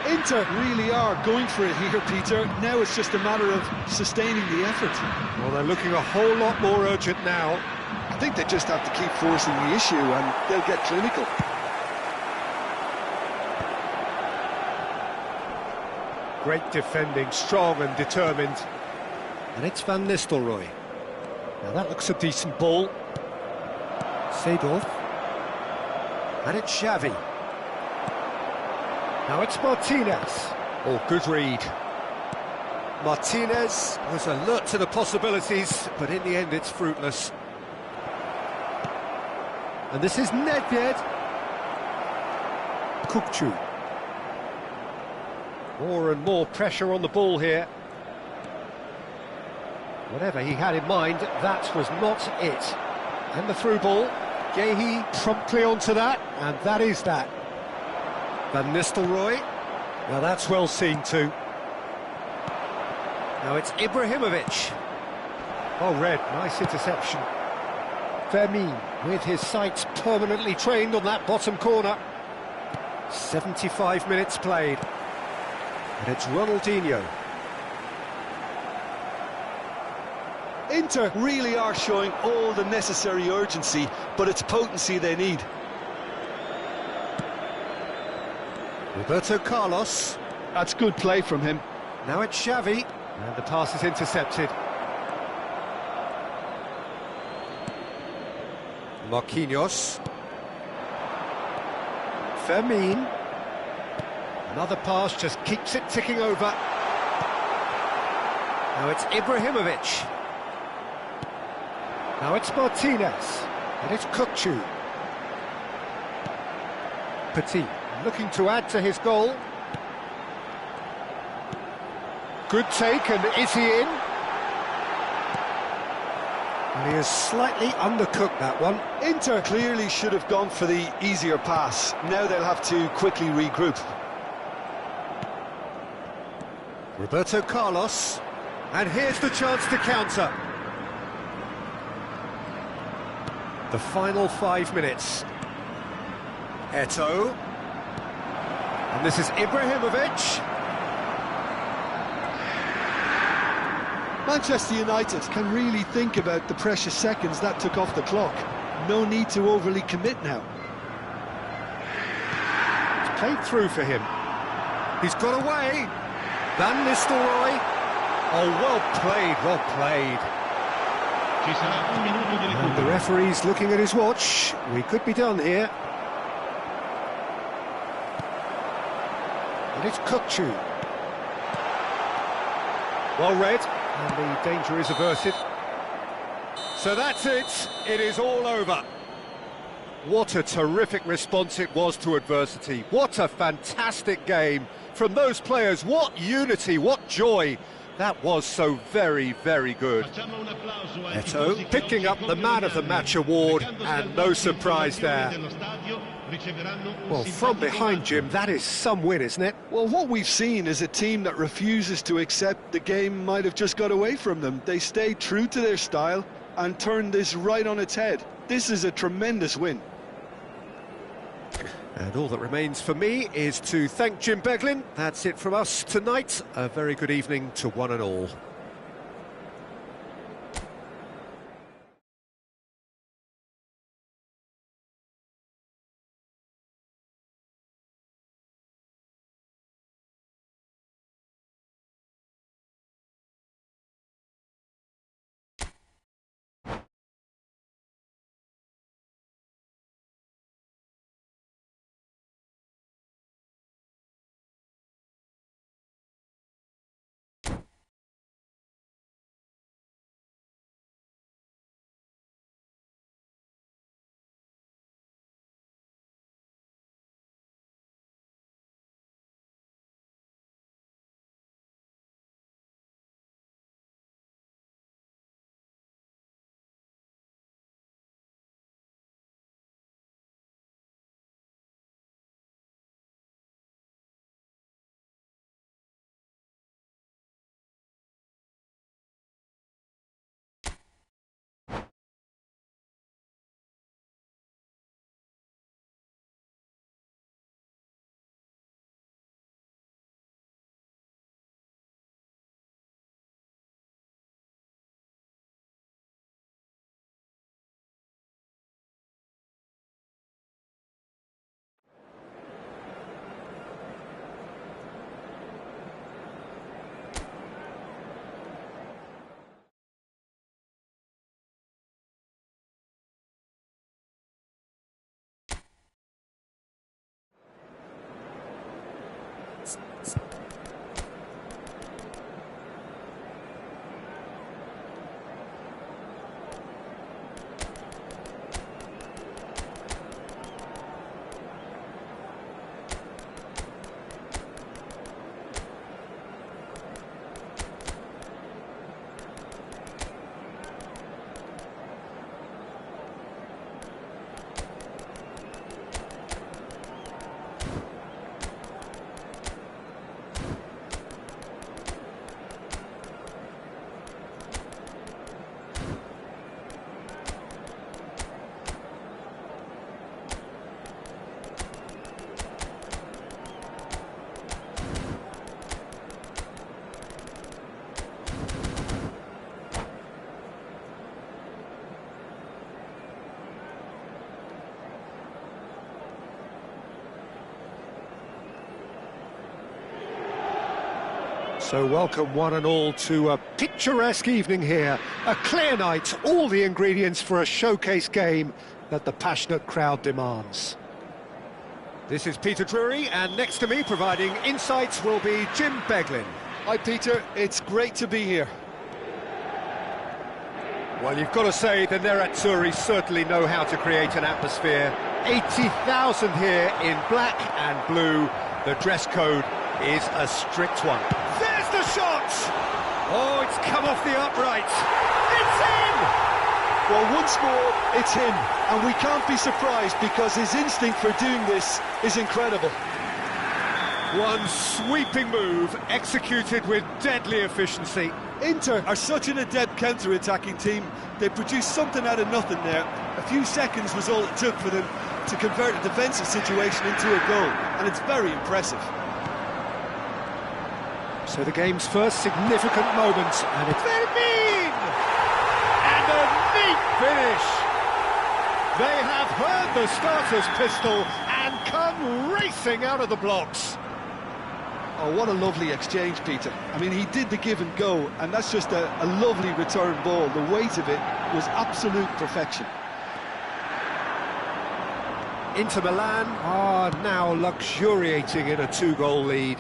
Inter really are going for it here, Peter. Now it's just a matter of sustaining the effort. Well, they're looking a whole lot more urgent now. I think they just have to keep forcing the issue and they'll get clinical. Great defending, strong and determined. And it's Van Nistelrooy. Now that looks a decent ball. Seedorf. And it's Xavi. Now it's Martinez. Oh, good read. Martinez was alert to the possibilities, but in the end it's fruitless. And this is Nedved. Kukçu. More and more pressure on the ball here. Whatever he had in mind, that was not it. And the through ball. Guéhi promptly onto that, and that is that. Van Nistelrooy. Now that's well seen too. Now it's Ibrahimovic. Oh, Red, nice interception. Fermin with his sights permanently trained on that bottom corner. 75 minutes played. And it's Ronaldinho. Inter really are showing all the necessary urgency, but it's potency they need. Roberto Carlos. That's good play from him. Now it's Xavi. And the pass is intercepted. Marquinhos. Fermin. Another pass just keeps it ticking over. Now it's Ibrahimovic. Now it's Martinez. And it's Kukçu. Petit looking to add to his goal. Good take, and is he in? And he has slightly undercooked that one. Inter clearly should have gone for the easier pass. Now they'll have to quickly regroup. Roberto Carlos. And here's the chance to counter. The final 5 minutes. Eto'o. And this is Ibrahimovic. Manchester United can really think about the precious seconds that took off the clock. No need to overly commit now. It's played through for him. He's got away. Van Nistelrooy. Oh, well played, well played. Ci sarà un minuto di And the recupero. referee's looking at his watch. We could be done here. And it's Kukçu. Well read, and the danger is averted. So that's it. It is all over. What a terrific response it was to adversity. What a fantastic game from those players. What unity, what joy. That was so very, very good. Facciamo un applauso ai Eto'o tifosi che picking oggi up the man of the match award, and no surprise there. Well, from behind, Jim, that is some win, isn't it? Well, what we've seen is a team that refuses to accept the game might have just got away from them. They stayed true to their style and turned this right on its head. This is a tremendous win. And all that remains for me is to thank Jim Beglin. That's it from us tonight. A very good evening to one and all. So welcome one and all to a picturesque evening here. A clear night, all the ingredients for a showcase game that the passionate crowd demands. This is Peter Drury, and next to me providing insights will be Jim Beglin. Hi Peter, it's great to be here. Well, you've got to say the Nerazzurri certainly know how to create an atmosphere. 80,000 here in black and blue. The dress code is a strict one. There's the shot! Oh, it's come off the upright. It's in! Well, once more, it's him, and we can't be surprised because his instinct for doing this is incredible. One sweeping move, executed with deadly efficiency. Inter are such an adept counter-attacking team. They produced something out of nothing there. A few seconds was all it took for them to convert a defensive situation into a goal, and it's very impressive. So the game's first significant moment, and it's Fermin! And a neat finish! They have heard the starter's pistol and come racing out of the blocks. Oh, what a lovely exchange, Peter. I mean, he did the give and go, and that's just a lovely return ball. The weight of it was absolute perfection. Inter Milan are now luxuriating in a two-goal lead.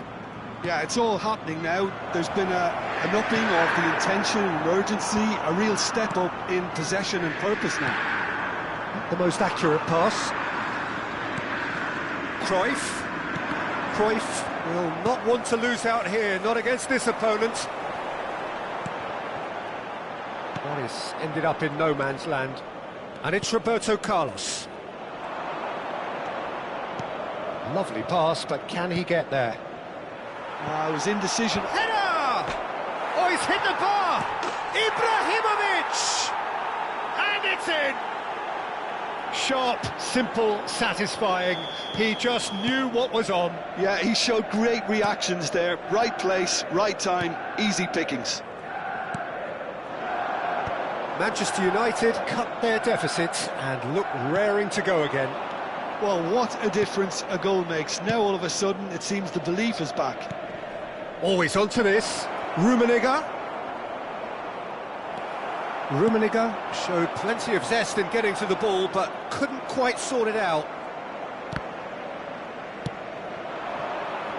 Yeah, it's all happening now. There's been an upping of the intention and urgency, a real step up in possession and purpose now. The most accurate pass. Cruyff will not want to lose out here, not against this opponent. Morris ended up in no man's land. And it's Roberto Carlos. Lovely pass, but can he get there? It was indecision. Header! Oh, he's hit the bar! Ibrahimovic! And it's in! Sharp, simple, satisfying. He just knew what was on. Yeah, he showed great reactions there. Right place, right time, easy pickings. Manchester United cut their deficit and look raring to go again. Well, what a difference a goal makes. Now all of a sudden it seems the belief is back. Always onto this. Rummenigge showed plenty of zest in getting to the ball, but couldn't quite sort it out.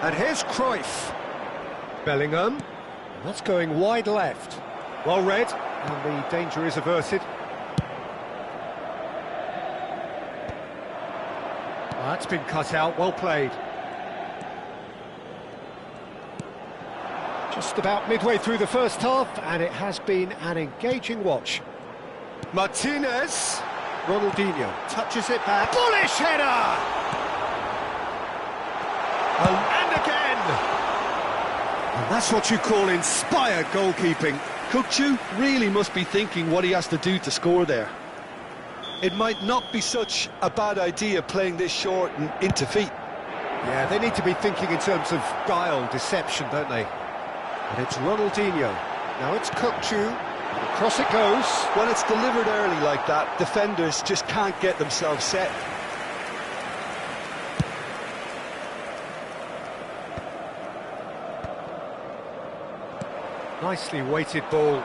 And here's Cruyff. Bellingham. That's going wide left. Well read, and the danger is averted. Well, that's been cut out, well played. Just about midway through the first half, and it has been an engaging watch. Martinez. Ronaldinho touches it back. Bullish header! And again! And that's what you call inspired goalkeeping. Kukçu really must be thinking what he has to do to score there. It might not be such a bad idea playing this short and into feet. Yeah, they need to be thinking in terms of guile, deception, don't they? And it's Ronaldinho. Now it's Kukçu. Across it goes. When it's delivered early like that, defenders just can't get themselves set. Nicely weighted ball.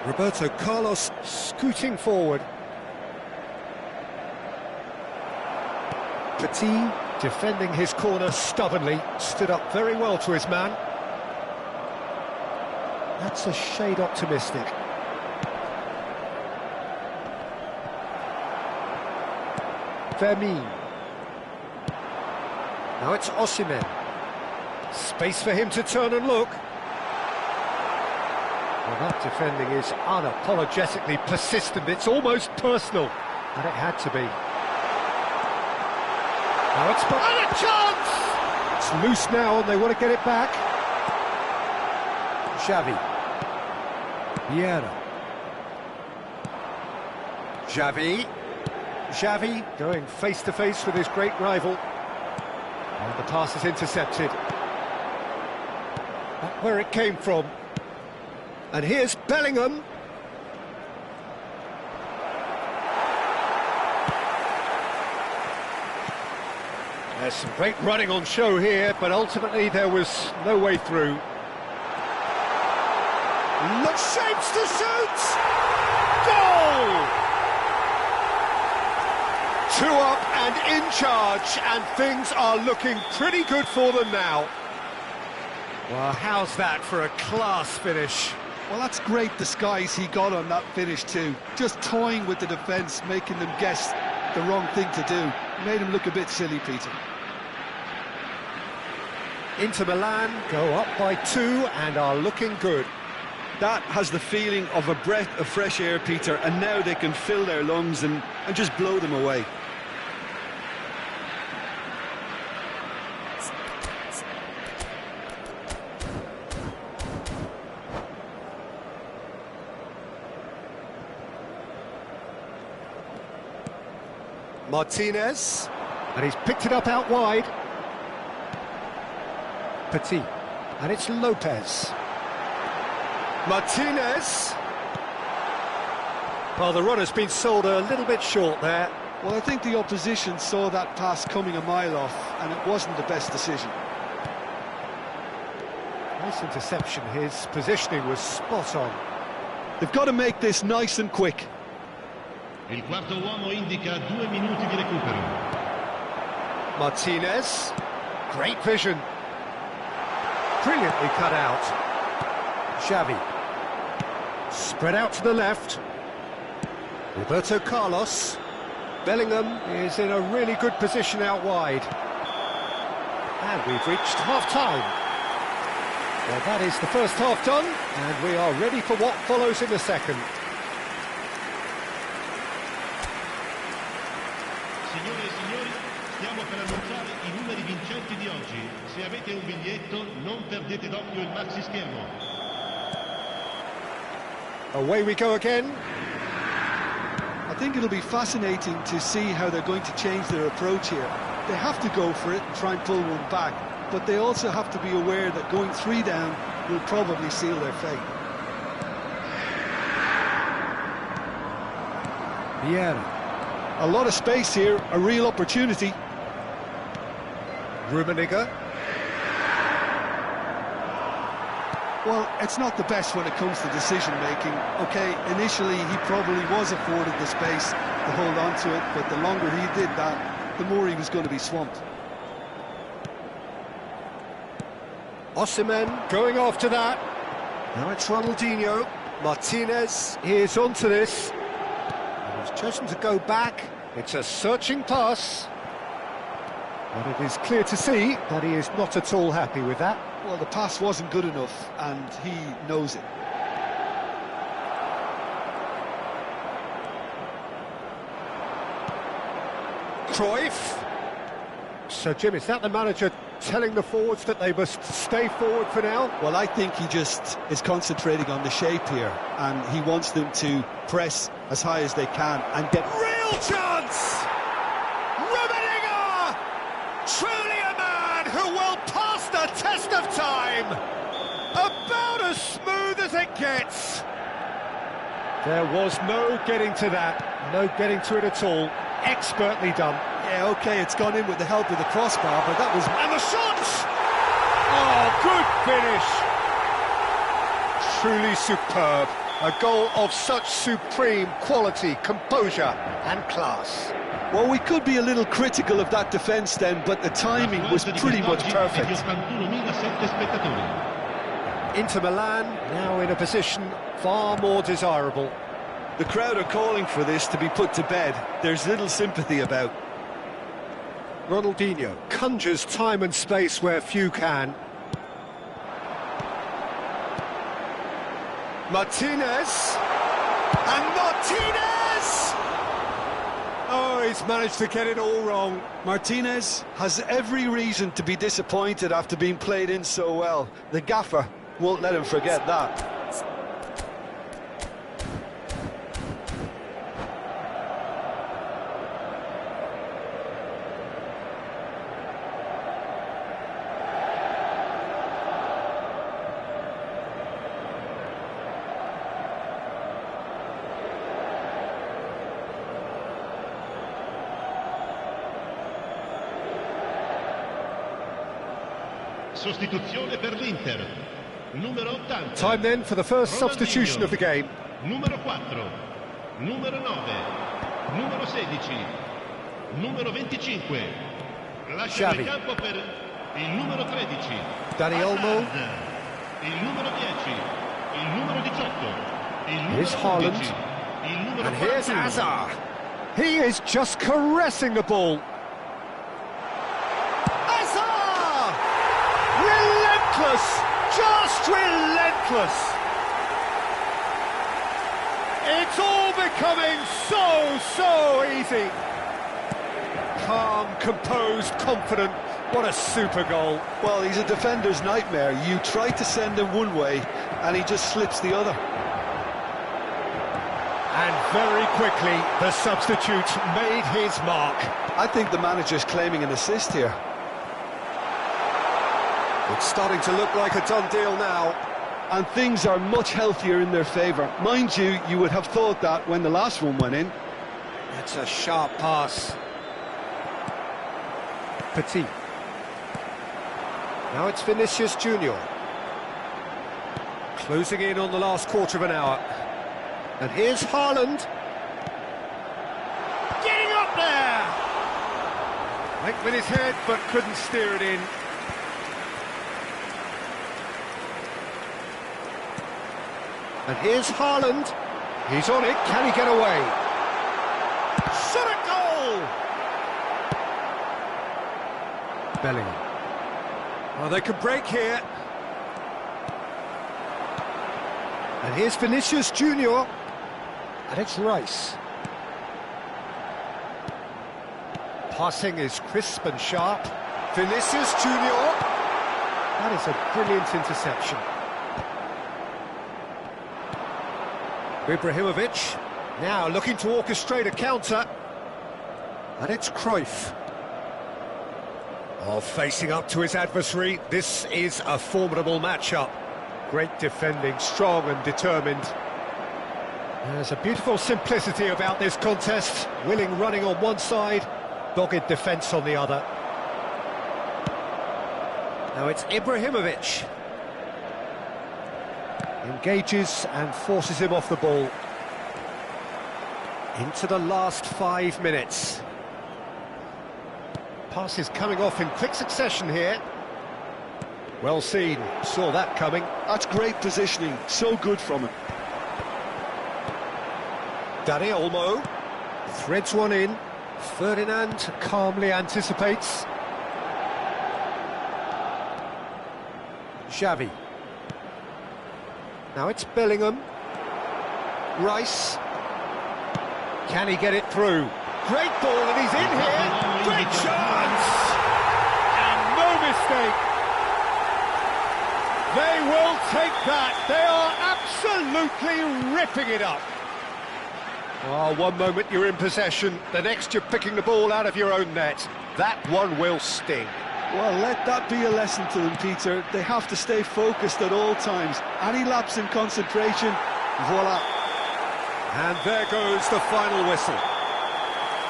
Roberto Carlos scooting forward. Petit defending his corner stubbornly, stood up very well to his man. That's a shade optimistic. Fermin. Now it's Osimhen. Space for him to turn and look. Well, that defending is unapologetically persistent. It's almost personal, and it had to be. Now it's and a chance! It's loose now, and they want to get it back. Xavi. Vieira. Xavi going face-to-face with his great rival. And the pass is intercepted. Back where it came from. And here's Bellingham. There's some great running on show here, but ultimately there was no way through. Looks shapes to shoot! Goal! 2 up and in charge, and things are looking pretty good for them now. Well, how's that for a class finish? Well, that's great disguise he got on that finish too. Just toying with the defence, making them guess the wrong thing to do. Made him look a bit silly, Peter. Inter Milan go up by 2 and are looking good. That has the feeling of a breath of fresh air, Peter, and now they can fill their lungs and just blow them away. Martinez, and he's picked it up out wide. Petit, and it's Lopez. Martinez. Well, the run-has been sold a little bit short there. Well, I think the opposition saw that pass coming a mile off, and it wasn't the best decision. Nice interception, his positioning was spot on. They've got to make this nice and quick. Il quarto uomo indica 2 minuti di recupero. Martinez, great vision. Brilliantly cut out. Xavi. Spread out to the left. Roberto Carlos. Bellingham is in a really good position out wide. And we've reached half-time. Well, that is the first half done, and we are ready for what follows in the second. Signore e signori, stiamo per annunciare I numeri vincenti di oggi. Se avete un biglietto, non perdete d'occhio il maxi schermo. Away we go again. I think it'll be fascinating to see how they're going to change their approach here. They have to go for it and try and pull one back, but they also have to be aware that going 3 down will probably seal their fate. Vieira. A lot of space here, a real opportunity. Rummenigge. Well, it's not the best when it comes to decision-making. OK, initially he probably was afforded the space to hold on to it, but the longer he did that, the more he was going to be swamped. Osimhen going after that. Now it's Ronaldinho. Martinez is onto this. And he's chosen to go back. It's a searching pass. But it is clear to see that he is not at all happy with that. Well, the pass wasn't good enough, and he knows it. Cruyff. So, Jim, is that the manager telling the forwards that they must stay forward for now? Well, I think he just is concentrating on the shape here, and he wants them to press as high as they can and get... Real chance! Rummenigge! Truly a man who will pass the test of time! About as smooth as it gets! There was no getting to that, no getting to it at all. Expertly done. Yeah, OK, it's gone in with the help of the crossbar, but that was... And the shot! Oh, good finish! Truly superb. A goal of such supreme quality, composure and class. Well, we could be a little critical of that defence then, but the timing was pretty much perfect. Inter Milan now in a position far more desirable. The crowd are calling for this to be put to bed. There's little sympathy about. Ronaldinho conjures time and space where few can. Martinez! And Martinez! Oh, he's managed to get it all wrong. Martinez has every reason to be disappointed after being played in so well. The gaffer won't let him forget that. Sostituzione per l'Inter. numero 80. Time then for the first substitution of the game. Numero 4, numero 9, numero 16, numero 25. Lascia il campo per il numero 13. Dani Olmo. Il numero 10, il numero 18, il numero Here's Haaland. 11, il numero And here's 41. Hazard. He is just caressing the ball. Hazard! Relentless! Just relentless! It's all becoming so easy. Calm, composed, confident. What a super goal. Well, he's a defender's nightmare. You try to send him one way, and he just slips the other. And very quickly, the substitute made his mark. I think the manager's claiming an assist here. It's starting to look like a done deal now. And things are much healthier in their favour. Mind you, you would have thought that when the last one went in. That's a sharp pass. Petit. Now it's Vinicius Junior. Closing in on the last quarter of an hour. And here's Haaland. Getting up there! Went with his head, but couldn't steer it in. And here's Haaland. He's on it. Can he get away? Shot at goal! Bellingham. Oh, they can break here. And here's Vinicius Junior. And it's Rice. Passing is crisp and sharp. Vinicius Junior. That is a brilliant interception. Ibrahimovic, now looking to orchestrate a counter. And it's Cruyff. Oh, facing up to his adversary, this is a formidable matchup. Great defending, strong and determined. There's a beautiful simplicity about this contest. Willing running on one side, dogged defence on the other. Now it's Ibrahimovic. Engages and forces him off the ball. Into the last 5 minutes. Passes coming off in quick succession here. Well seen, saw that coming. That's great positioning, so good from him. Dani Olmo threads one in. Ferdinand calmly anticipates. Xavi. Now it's Bellingham. Rice. Can he get it through? Great ball and he's in here. Great chance! And no mistake. They will take that. They are absolutely ripping it up. Oh, one moment you're in possession, the next you're picking the ball out of your own net. That one will sting. Well, let that be a lesson to them, Peter. They have to stay focused at all times. Any lapse in concentration, voila. And there goes the final whistle.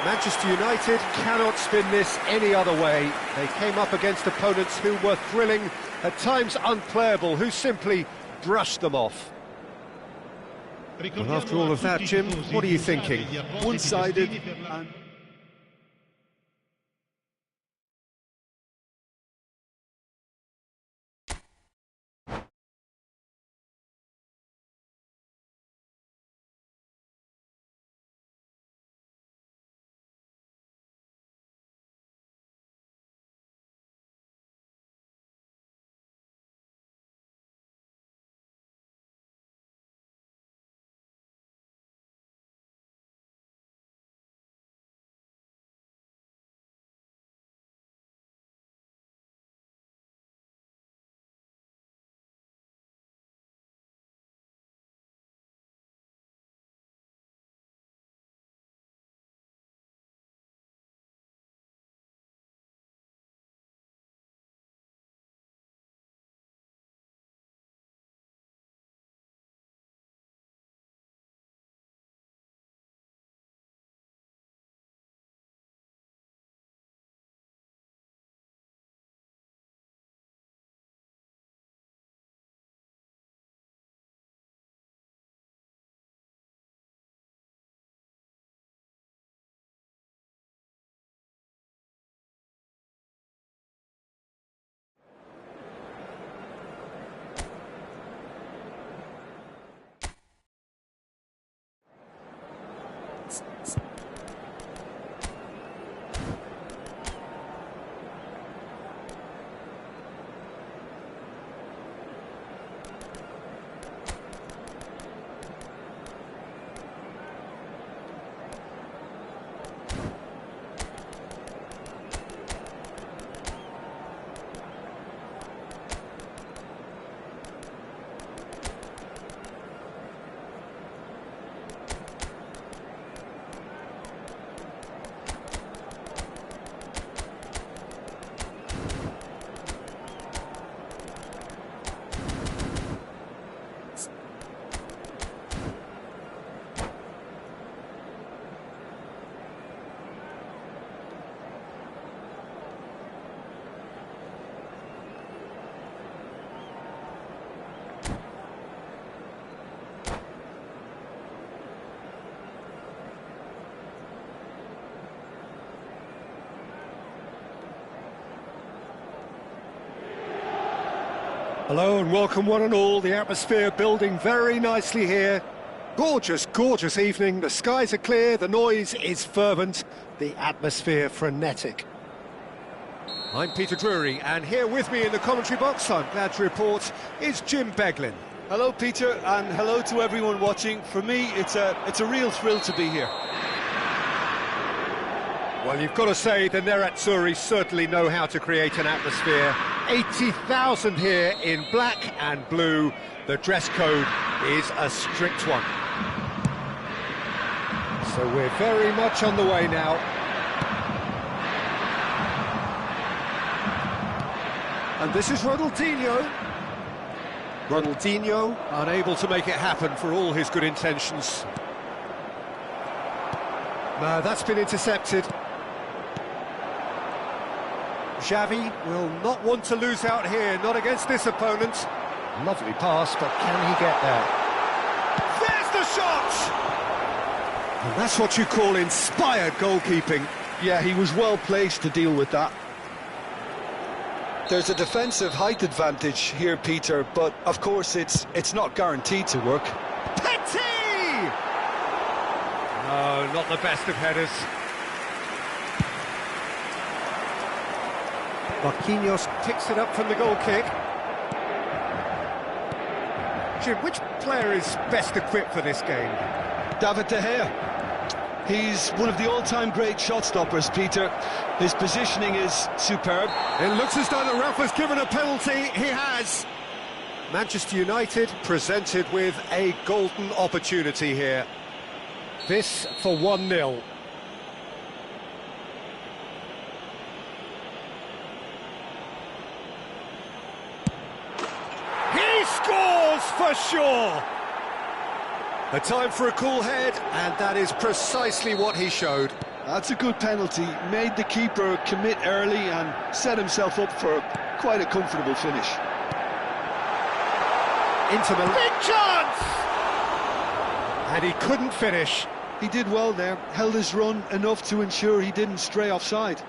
Manchester United cannot spin this any other way. They came up against opponents who were thrilling, at times unplayable, who simply brushed them off. Well, after all of that, Jim, what are you thinking? One-sided and... Hello and welcome one and all. The atmosphere building very nicely here. Gorgeous, gorgeous evening. The skies are clear, the noise is fervent, the atmosphere frenetic. I'm Peter Drury, and here with me in the commentary box, I'm glad to report, is Jim Beglin. Hello, Peter, and hello to everyone watching. For me, it's a real thrill to be here. Well, you've got to say the Nerazzurri certainly know how to create an atmosphere. 80,000 here in black and blue. The dress code is a strict one. So we're very much on the way now. And this is Ronaldinho. Ronaldinho unable to make it happen for all his good intentions. No, that's been intercepted. Xavi will not want to lose out here, not against this opponent. Lovely pass, but can he get there? There's the shot! And that's what you call inspired goalkeeping. Yeah, he was well placed to deal with that. There's a defensive height advantage here, Peter, but of course it's not guaranteed to work. Petit! No, not the best of headers. Marquinhos picks it up from the goal kick. Jim, which player is best equipped for this game? David De Gea. He's one of the all-time great shot stoppers, Peter. His positioning is superb. It looks as though that Ralph has given a penalty. He has. Manchester United presented with a golden opportunity here. This for 1-0. He scores for sure. A time for a cool head, and that is precisely what he showed. That's a good penalty. Made the keeper commit early and set himself up for quite a comfortable finish. Into the big chance! And he couldn't finish. He did well there, held his run enough to ensure he didn't stray offside.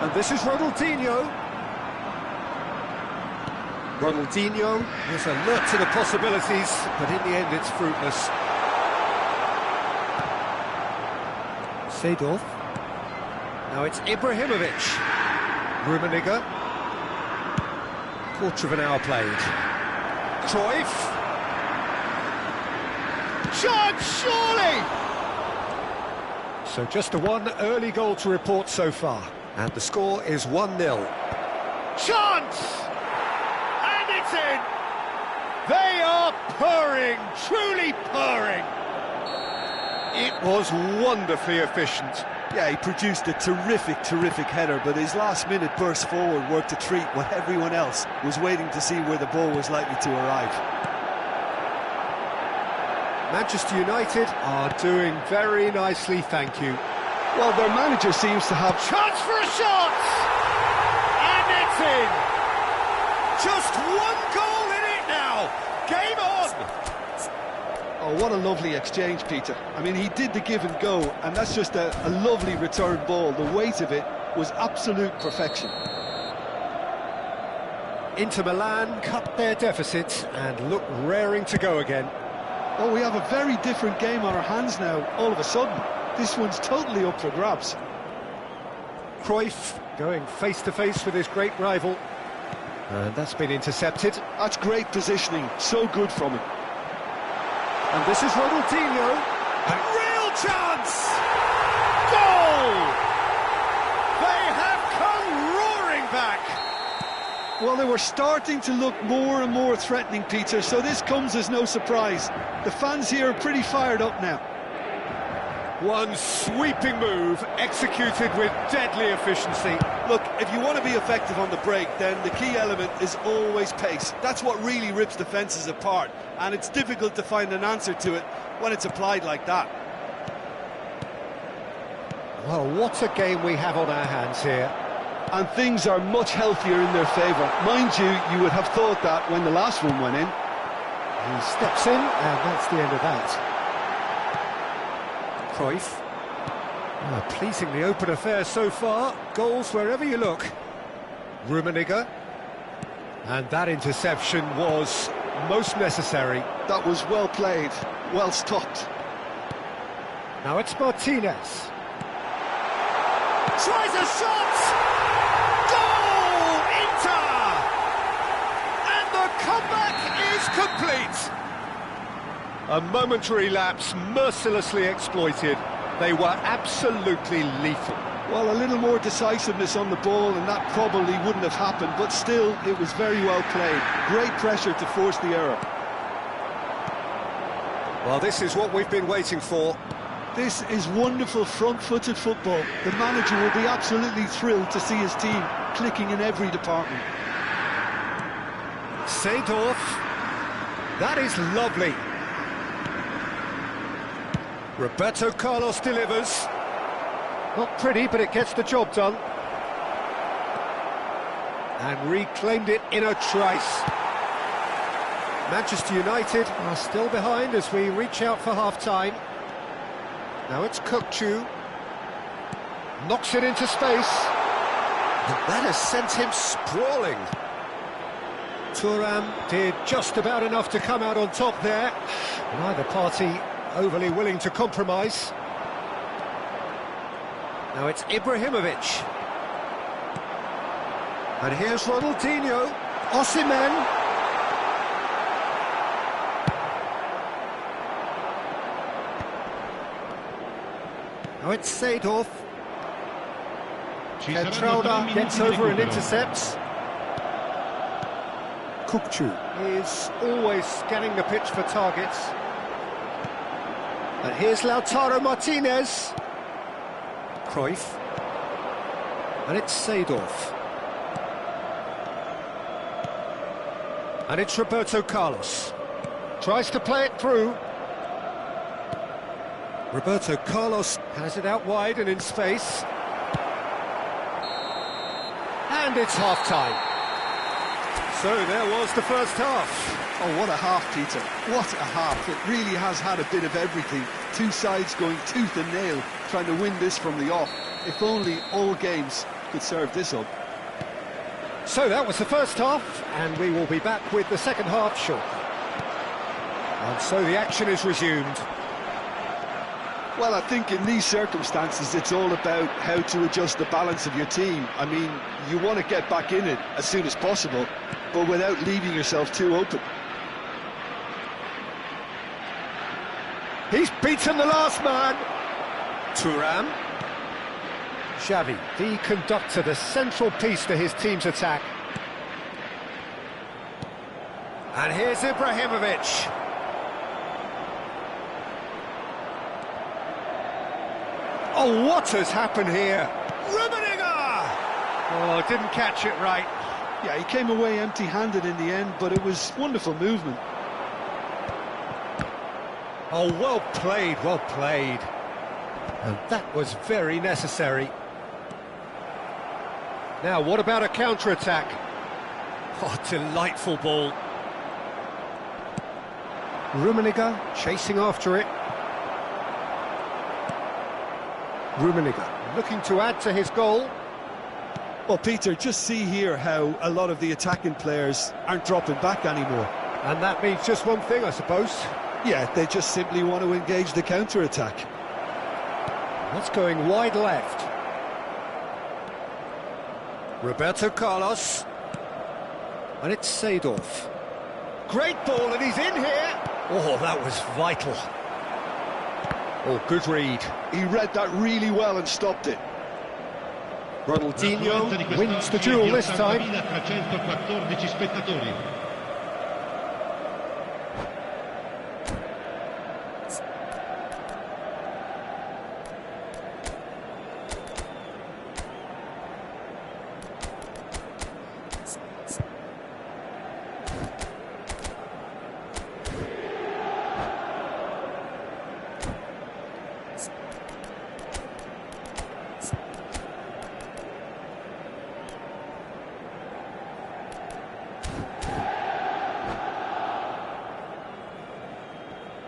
And this is Ronaldinho. Ronaldinho is alert to the possibilities, but in the end it's fruitless. Seedorf. Now it's Ibrahimovic. Rummenigge. Quarter of an hour played. Cruyff. Chance, surely! So just a one early goal to report so far. And the score is 1-0. Chance! And it's in! They are purring, truly purring. It was wonderfully efficient. Yeah, he produced a terrific header, but his last-minute burst forward worked a treat when everyone else was waiting to see where the ball was likely to arrive. Manchester United are doing very nicely, thank you. Well, their manager seems to have... Chance for a shot! And it's in! Just one goal in it now! Game on! Oh, what a lovely exchange, Peter. I mean, he did the give and go, and that's just a lovely return ball. The weight of it was absolute perfection. Inter Milan cut their deficit and look raring to go again. Oh, we have a very different game on our hands now, all of a sudden. This one's totally up for grabs. Cruyff going face-to-face with his great rival. And that's been intercepted. That's great positioning, so good from him. And this is Ronaldinho. A real chance! Goal! They have come roaring back. Well, they were starting to look more and more threatening, Peter, so this comes as no surprise. The fans here are pretty fired up now. One sweeping move, executed with deadly efficiency. Look, if you want to be effective on the break, then the key element is always pace. That's what really rips defences apart, and it's difficult to find an answer to it when it's applied like that. Well, what a game we have on our hands here. and things are much healthier in their favour. Mind you, you would have thought that when the last one went in. He steps in, and that's the end of that. Cruyff. Oh, pleasingly open affair so far. Goals wherever you look. Rummenigge. And that interception was most necessary. That was well played, well stopped. Now it's Martinez. Tries a shot! Goal! Inter! And the comeback is complete! A momentary lapse mercilessly exploited. They were absolutely lethal. Well, a little more decisiveness on the ball and that probably wouldn't have happened, but still, it was very well played. Great pressure to force the error. Well, this is what we've been waiting for. This is wonderful front-footed football. The manager will be absolutely thrilled to see his team clicking in every department. Seedorf. That is lovely. Roberto Carlos delivers. Not pretty, but it gets the job done. And reclaimed it in a trice. Manchester United are still behind as we reach out for half-time. Now it's Kökçü. Knocks it into space. And that has sent him sprawling. Thuram did just about enough to come out on top there. Neither party overly willing to compromise. Now it's Ibrahimovic. And here's Ronaldinho. Osimhen. Now it's Seedorf. Geertruida gets over and intercepts. Kökçü is always scanning the pitch for targets. And here's Lautaro Martinez. Cruyff. And it's Seedorf. And it's Roberto Carlos. Tries to play it through. Roberto Carlos has it out wide and in space. And it's half-time. So there was the first half. Oh, what a half, Peter. What a half. It really has had a bit of everything. Two sides going tooth and nail, trying to win this from the off. If only all games could serve this up. So that was the first half, and we will be back with the second half shortly. And so the action is resumed. Well, I think in these circumstances, it's all about how to adjust the balance of your team. I mean, you want to get back in it as soon as possible, but without leaving yourself too open. He's beaten the last man. Thuram. Xavi, the conductor, the central piece to his team's attack. And here's Ibrahimovic. Oh, what has happened here? Rummenigge! Oh, didn't catch it right. Yeah, he came away empty-handed in the end, but it was wonderful movement. Oh, well played, well played. And that was very necessary. Now, what about a counter-attack? Oh, delightful ball. Rummenigge chasing after it. Rummenigge looking to add to his goal. Well, Peter, just see here how a lot of the attacking players aren't dropping back anymore. And that means just one thing, I suppose. Yeah, they just simply want to engage the counter-attack. That's going wide left. Roberto Carlos. And it's Seedorf. Great ball, and he's in here. Oh, that was vital. Oh, good read. He read that really well and stopped it. Ronaldinho wins the duel this time. 314 spettatori.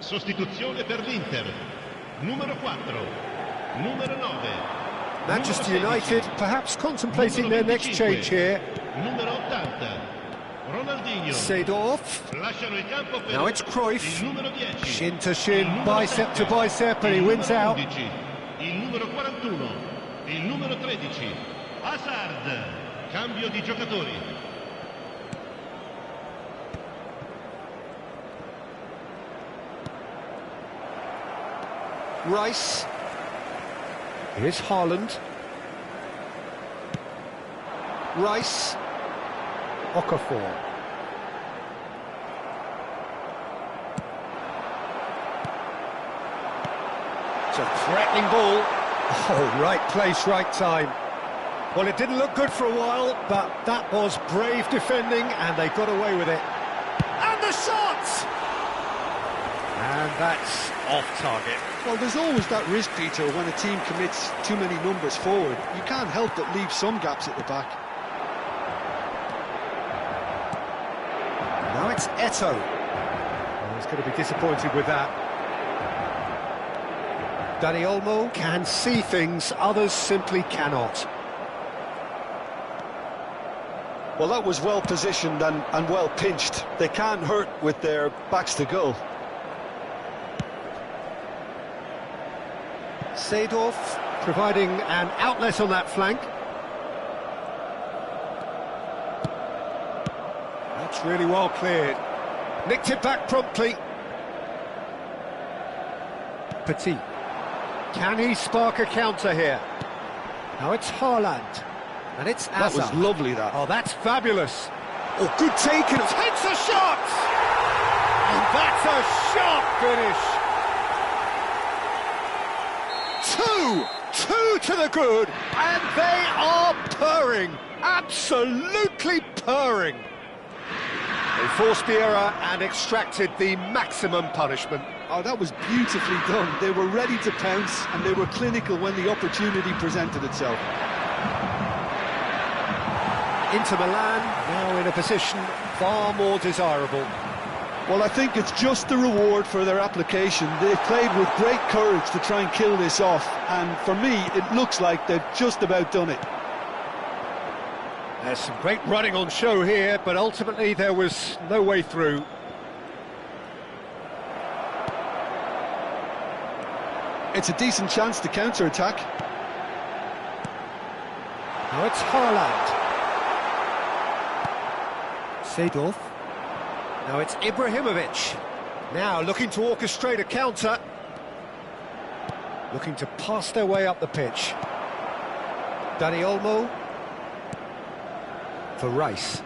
Sostituzione per l'Inter. Numero 4, numero 9. Manchester numero 16, United perhaps contemplating numero their next 25, change here. Numero 80, Ronaldinho. Seedorf. Lasciano il campo per Now it's Cruyff. il numero 10. Shin to il shin, numero bicep 7, to bicep, and he il wins numero out. 11, il numero 41, il numero 13. Hazard. Cambio di giocatori. Rice. Here's Haaland. Rice. Okafor. It's a threatening ball. Oh, right place, right time. Well, it didn't look good for a while, but that was brave defending, and they got away with it. And the shot! And that's off target. Well, there's always that risk, Peter, when a team commits too many numbers forward. You can't help but leave some gaps at the back. Now it's Eto'o. Oh, he's going to be disappointed with that. Dani Olmo can see things others simply cannot. Well, that was well positioned and well pinched. They can't hurt with their backs to goal. Seedorf providing an outlet on that flank. That's really well cleared. Nicked it back promptly. Petit. Can he spark a counter here? Now it's Haaland. And it's That Hazard. was lovely, that. Oh, that's fabulous. Oh, good taken. Takes a shot! And that's a sharp finish. Two to the good, and they are purring, absolutely purring. They forced the error and extracted the maximum punishment. Oh, that was beautifully done. They were ready to pounce, and they were clinical when the opportunity presented itself. Inter Milan now in a position far more desirable. Well, I think it's just the reward for their application. They've played with great courage to try and kill this off, and for me, it looks like they've just about done it. There's some great running on show here, but ultimately there was no way through. It's a decent chance to counter-attack. Now it's Haaland. Seedorf. Now it's Ibrahimovic. Now looking to orchestrate a counter. Looking to pass their way up the pitch. Dani Olmo. For Rice.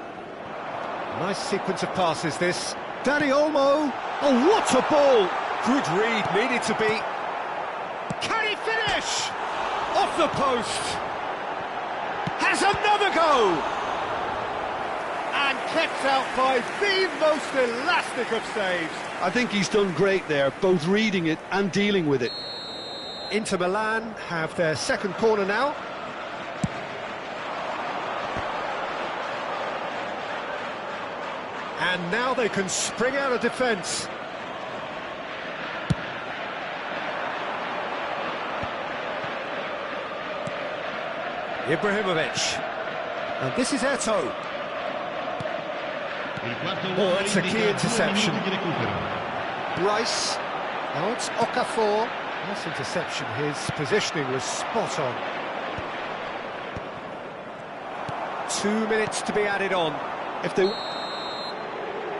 Nice sequence of passes this. Dani Olmo. Oh, what a ball! Good read, needed to be. Can he finish? Off the post. Has another go! And kept out by the most elastic of saves. I think he's done great there, both reading it and dealing with it. Inter Milan have their second corner now. And now they can spring out of defence. Ibrahimovic. And this is Eto'o. Oh, that's a key interception. Rice. Now it's Okafor. Nice interception. His positioning was spot on. 2 minutes to be added on.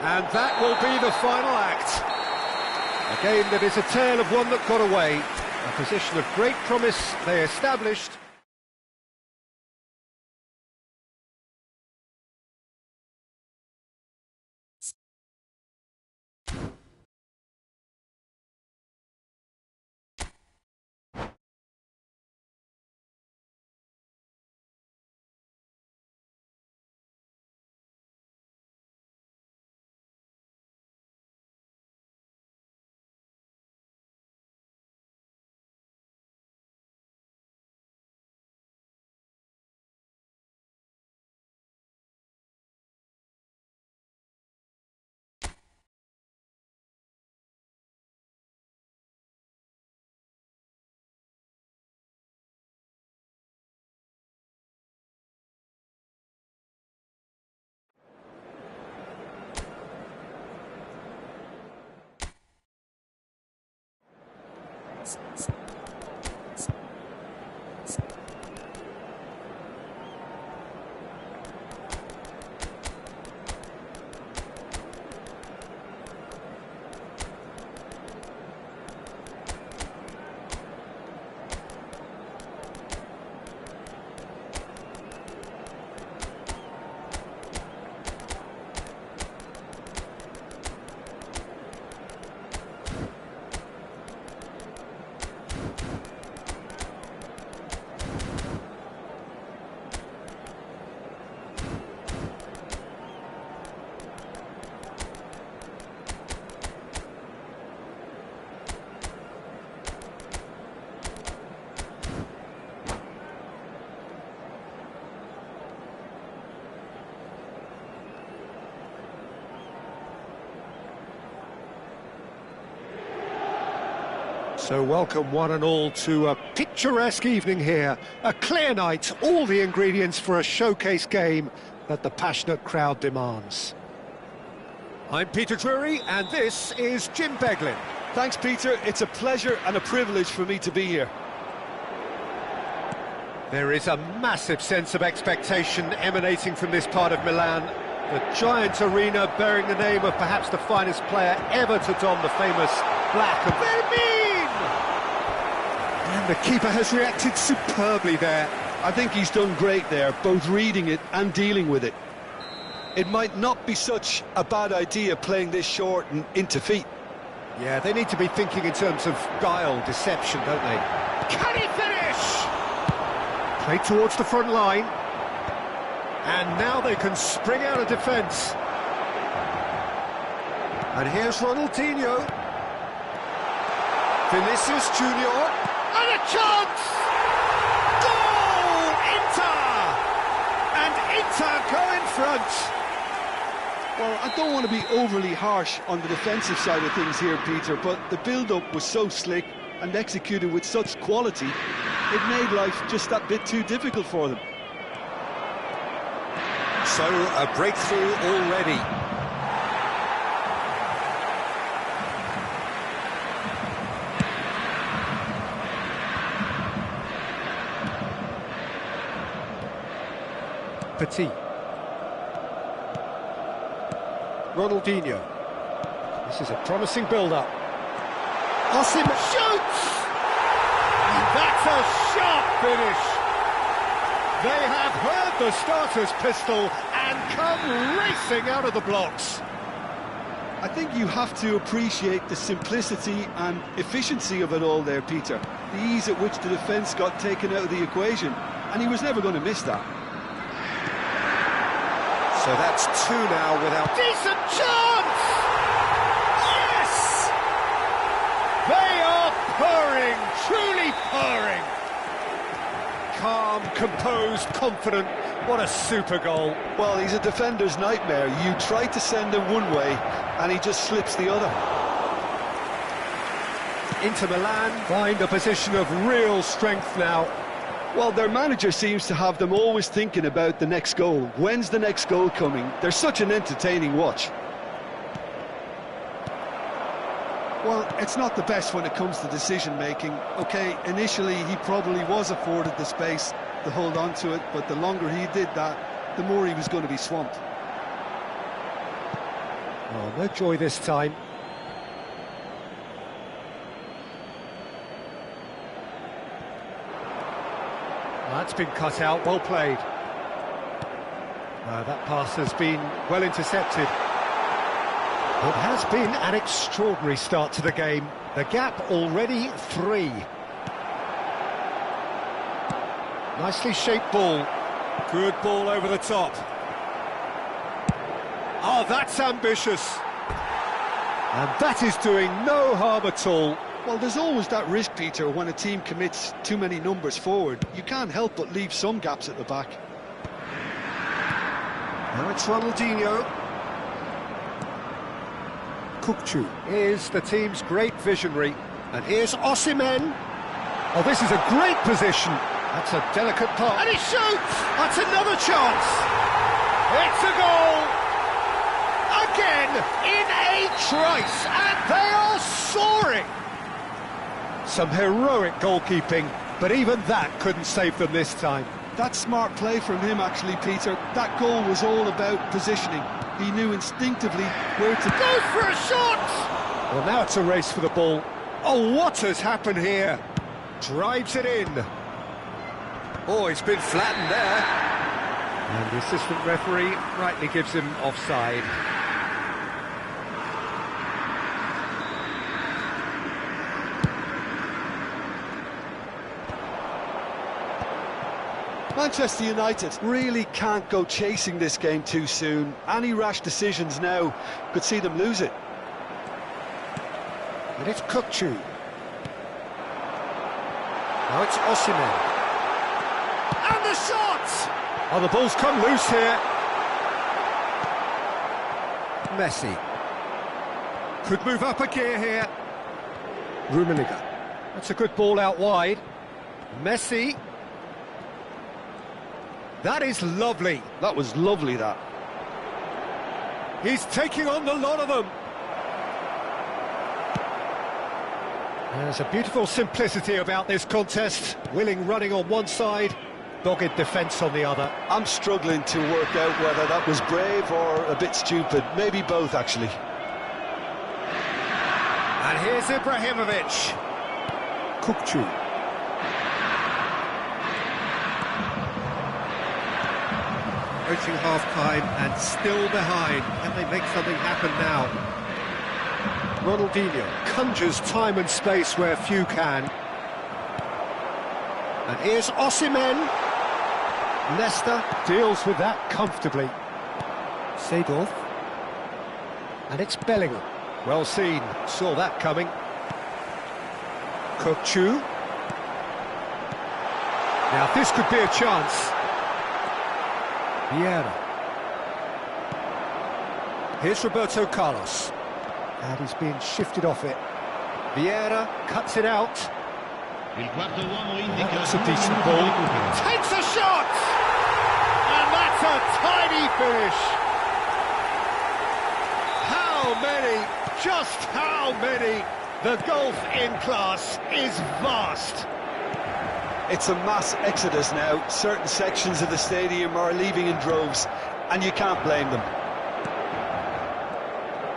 And that will be the final act. A game that is a tale of one that got away. A position of great promise they established. So welcome one and all to a picturesque evening here. A clear night, all the ingredients for a showcase game that the passionate crowd demands. I'm Peter Drury and this is Jim Beglin. Thanks, Peter. It's a pleasure and a privilege for me to be here. There is a massive sense of expectation emanating from this part of Milan. The giant arena bearing the name of perhaps the finest player ever to don the famous black and Vermin! And the keeper has reacted superbly there. I think he's done great there, both reading it and dealing with it. It might not be such a bad idea playing this short and into feet. Yeah, they need to be thinking in terms of guile, deception, don't they? Can he finish? Played towards the front line. And now they can spring out of defence. And here's Ronaldinho. Vinicius Junior. And a chance! Goal! Inter! And Inter go in front. Well, I don't want to be overly harsh on the defensive side of things here, Peter, but the build-up was so slick and executed with such quality, it made life just that bit too difficult for them. So, a breakthrough already. Petit. Ronaldinho. This is a promising build-up. Osimhen shoots! And that's a sharp finish. They have heard the starter's pistol and come racing out of the blocks. I think you have to appreciate the simplicity and efficiency of it all there, Peter. The ease at which the defence got taken out of the equation, and he was never going to miss that. So that's two now without... Decent chance! Yes! They are purring, truly purring. Calm, composed, confident. What a super goal. Well, he's a defender's nightmare. You try to send him one way, and he just slips the other. Inter Milan find a position of real strength now. Well, their manager seems to have them always thinking about the next goal. When's the next goal coming? They're such an entertaining watch. Well, it's not the best when it comes to decision-making. OK, initially he probably was afforded the space to hold on to it, but the longer he did that, the more he was going to be swamped. Oh, no joy this time. That's been cut out, well played. That pass has been well intercepted. It has been an extraordinary start to the game. The gap already 3. Nicely shaped ball. Good ball over the top. Oh, that's ambitious. And that is doing no harm at all. Well, there's always that risk, Peter, when a team commits too many numbers forward. You can't help but leave some gaps at the back. Now it's Ronaldinho. Kukçu is the team's great visionary. And here's Osimhen. Oh, this is a great position. That's a delicate pass. And he shoots! That's another chance. It's a goal. Again, in a trice. And they are soaring. Some heroic goalkeeping, but even that couldn't save them this time. That's smart play from him, actually, Peter. That goal was all about positioning. He knew instinctively where to go for a shot! Well, now it's a race for the ball. Oh, what has happened here? Drives it in. Oh, it's been flattened there. And the assistant referee rightly gives him offside. Manchester United really can't go chasing this game too soon. Any rash decisions now could see them lose it. And it's Kukçu. Now it's Osimhen. And the shot! Oh, the ball's come loose here. Messi. Could move up a gear here. Rummenigge. That's a good ball out wide. Messi. That is lovely. That was lovely, that. He's taking on the lot of them. There's a beautiful simplicity about this contest. Willing running on one side, dogged defence on the other. I'm struggling to work out whether that was brave or a bit stupid. Maybe both, actually. And here's Ibrahimovic. Kukçu. Approaching half-time and still behind. Can they make something happen now? Ronaldinho conjures time and space where few can. And here's Osimhen. Leicester deals with that comfortably. Seedorf. And it's Bellingham. Well seen, saw that coming. Kukçu. Now this could be a chance. Vieira. Here's Roberto Carlos. And he's being shifted off it. Vieira cuts it out. That's a decent ball. Takes a shot! And that's a tiny finish. How many? Just how many? The gulf in class is vast. It's a mass exodus now. Certain sections of the stadium are leaving in droves, and you can't blame them.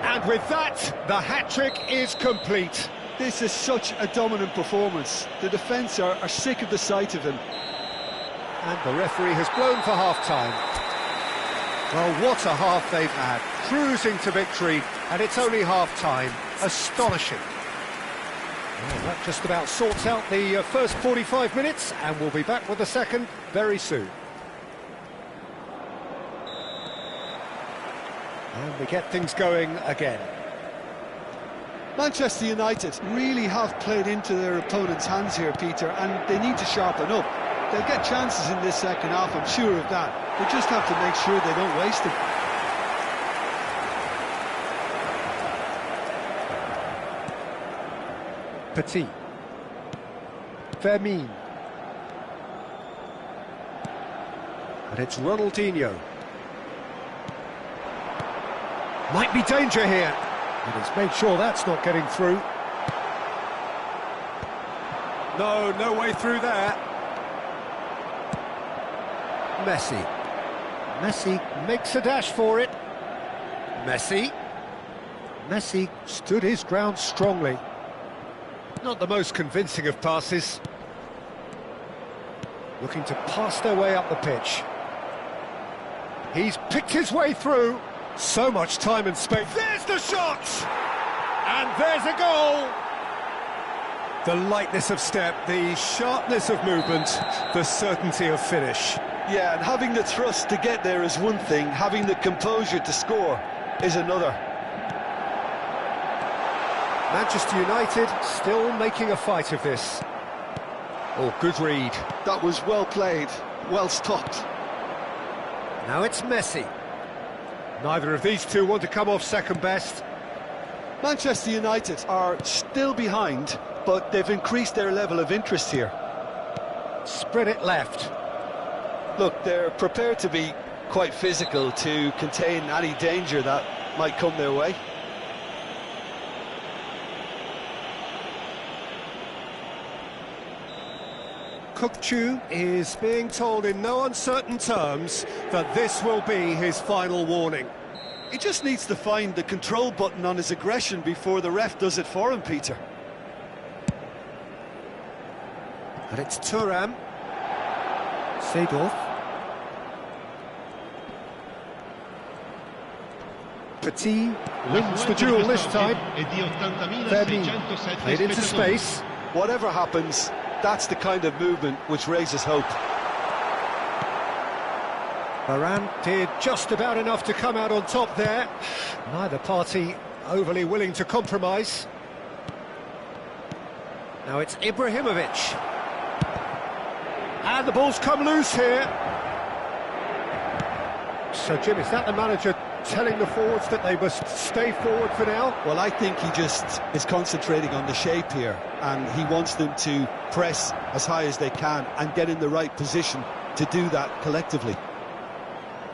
And with that, the hat-trick is complete. This is such a dominant performance. The defence are sick of the sight of him. And the referee has blown for half-time. Well, what a half they've had. Cruising to victory, and it's only half-time. Astonishing. Well, that just about sorts out the first 45 minutes, and we'll be back with the second very soon. And we get things going again. Manchester United really have played into their opponent's hands here, Peter, and they need to sharpen up. They'll get chances in this second half, I'm sure of that. They just have to make sure they don't waste them. Petit. Fermin. And it's Ronaldinho. Might be danger here. And he's made sure that's not getting through. No way through there. Messi. Messi makes a dash for it. Messi. Messi stood his ground strongly. Not the most convincing of passes. Looking to pass their way up the pitch. He's picked his way through. So much time and space. There's the shot! And there's a goal! The lightness of step, the sharpness of movement, the certainty of finish. Yeah, and having the thrust to get there is one thing, having the composure to score is another. Manchester United still making a fight of this. Oh, good read. That was well played, well stopped. Now it's Messi. Neither of these two want to come off second best. Manchester United are still behind, but they've increased their level of interest here. Spread it left. Look, they're prepared to be quite physical to contain any danger that might come their way. Kukçu is being told in no uncertain terms that this will be his final warning. He just needs to find the control button on his aggression before the ref does it for him, Peter. And it's Thuram. Seedorf. Petit wins the duel this time. Fermin played into space. Whatever happens, that's the kind of movement which raises hope. Varane did just about enough to come out on top there. Neither party overly willing to compromise. Now it's Ibrahimovic. And the ball's come loose here. So, Jim, is that the manager telling the forwards that they must stay forward for now? Well, I think he just is concentrating on the shape here, and he wants them to press as high as they can and get in the right position to do that collectively.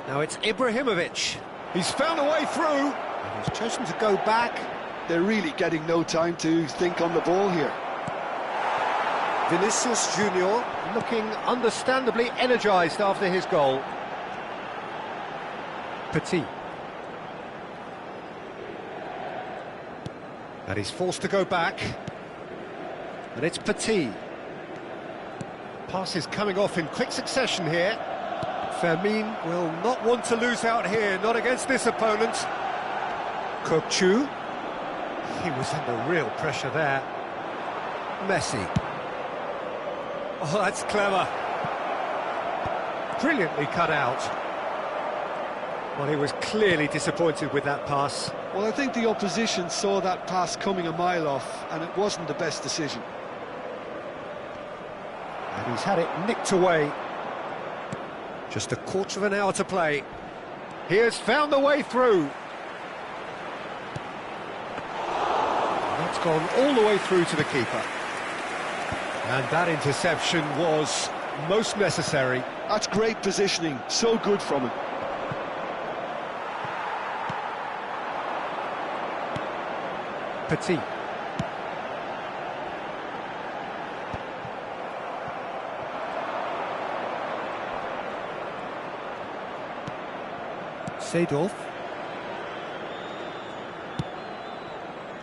Now it's Ibrahimovic. He's found a way through, and he's chosen to go back. They're really getting no time to think on the ball here. Vinicius Junior looking understandably energised after his goal. Petit. And he's forced to go back. And it's Petit. Passes coming off in quick succession here. Fermin will not want to lose out here, not against this opponent. Kukçu. He was under real pressure there. Messi. Oh, that's clever. Brilliantly cut out. Well, he was clearly disappointed with that pass. Well, I think the opposition saw that pass coming a mile off, and it wasn't the best decision. And he's had it nicked away. Just a quarter of an hour to play. He has found the way through. That's gone all the way through to the keeper. And that interception was most necessary. That's great positioning, so good from him. Petit. Seedorf.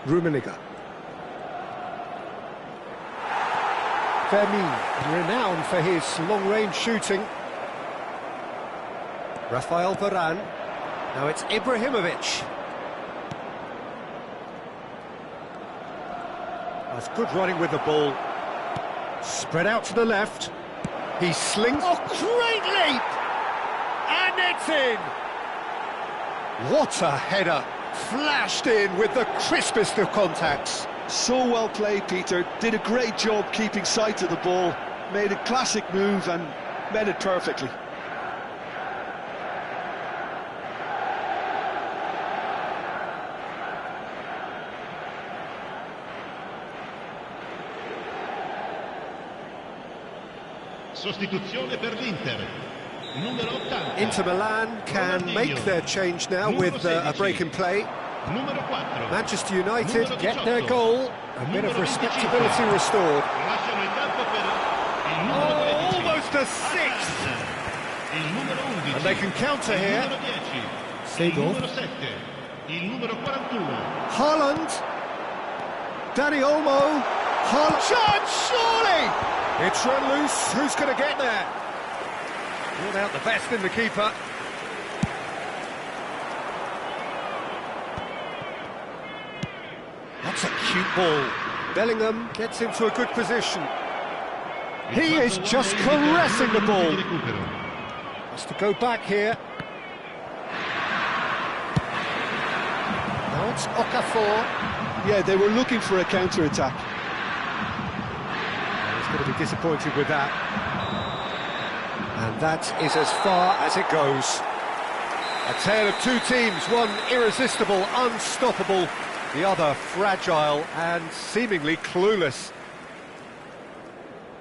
Rummenigge. Fermin, renowned for his long-range shooting. Rafael Varane. Now it's Ibrahimovic. That's good running with the ball. Spread out to the left. He slings. Oh, great leap! And it's in! What a header! Flashed in with the crispest of contacts. So well played, Peter. Did a great job keeping sight of the ball. Made a classic move and met it perfectly. Sostituzione per l'Inter. Numero 80. Inter Milan can make their change now with a break in play. Numero 4. Manchester United get their goal. A bit of respectability restored. Lasciano il campo per il numero 13. Almost a sixth. Il numero 11. And they can counter here. Il numero 10. Seedorf. Il numero 7. Il numero 41. Haaland. Dani Olmo. Haaland. Chance, surely! It's run loose. Who's going to get there? Brought out the best in the keeper. That's a cute ball. Bellingham gets into a good position. He is just caressing the ball. Has to go back here. Now it's Okafor. Yeah, they were looking for a counter-attack. He's going to be disappointed with that. And that is as far as it goes. A tale of two teams, one irresistible, unstoppable, the other fragile and seemingly clueless.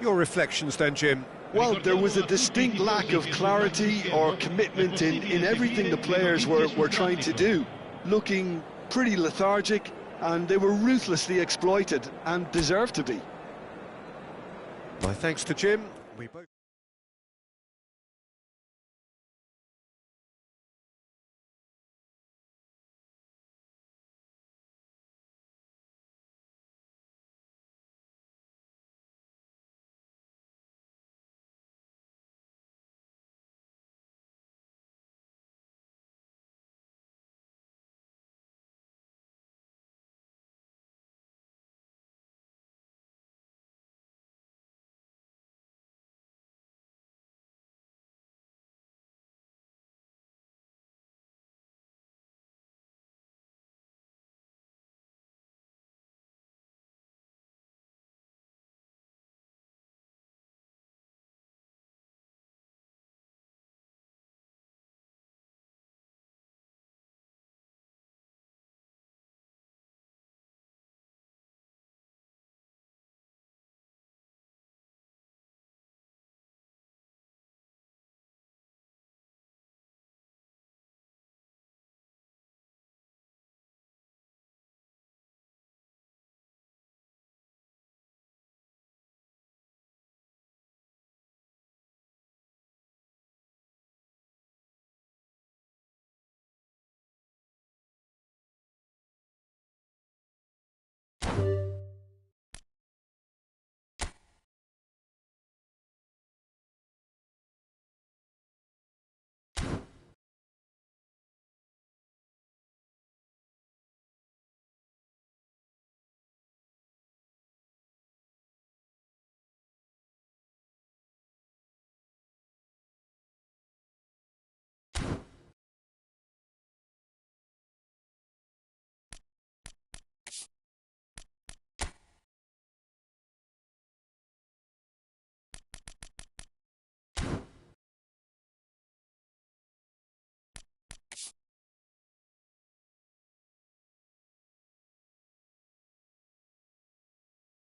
Your reflections then, Jim? Well, there was a distinct lack of clarity or commitment in everything the players were trying to do. Looking pretty lethargic, and they were ruthlessly exploited and deserved to be. My thanks to Jim. We both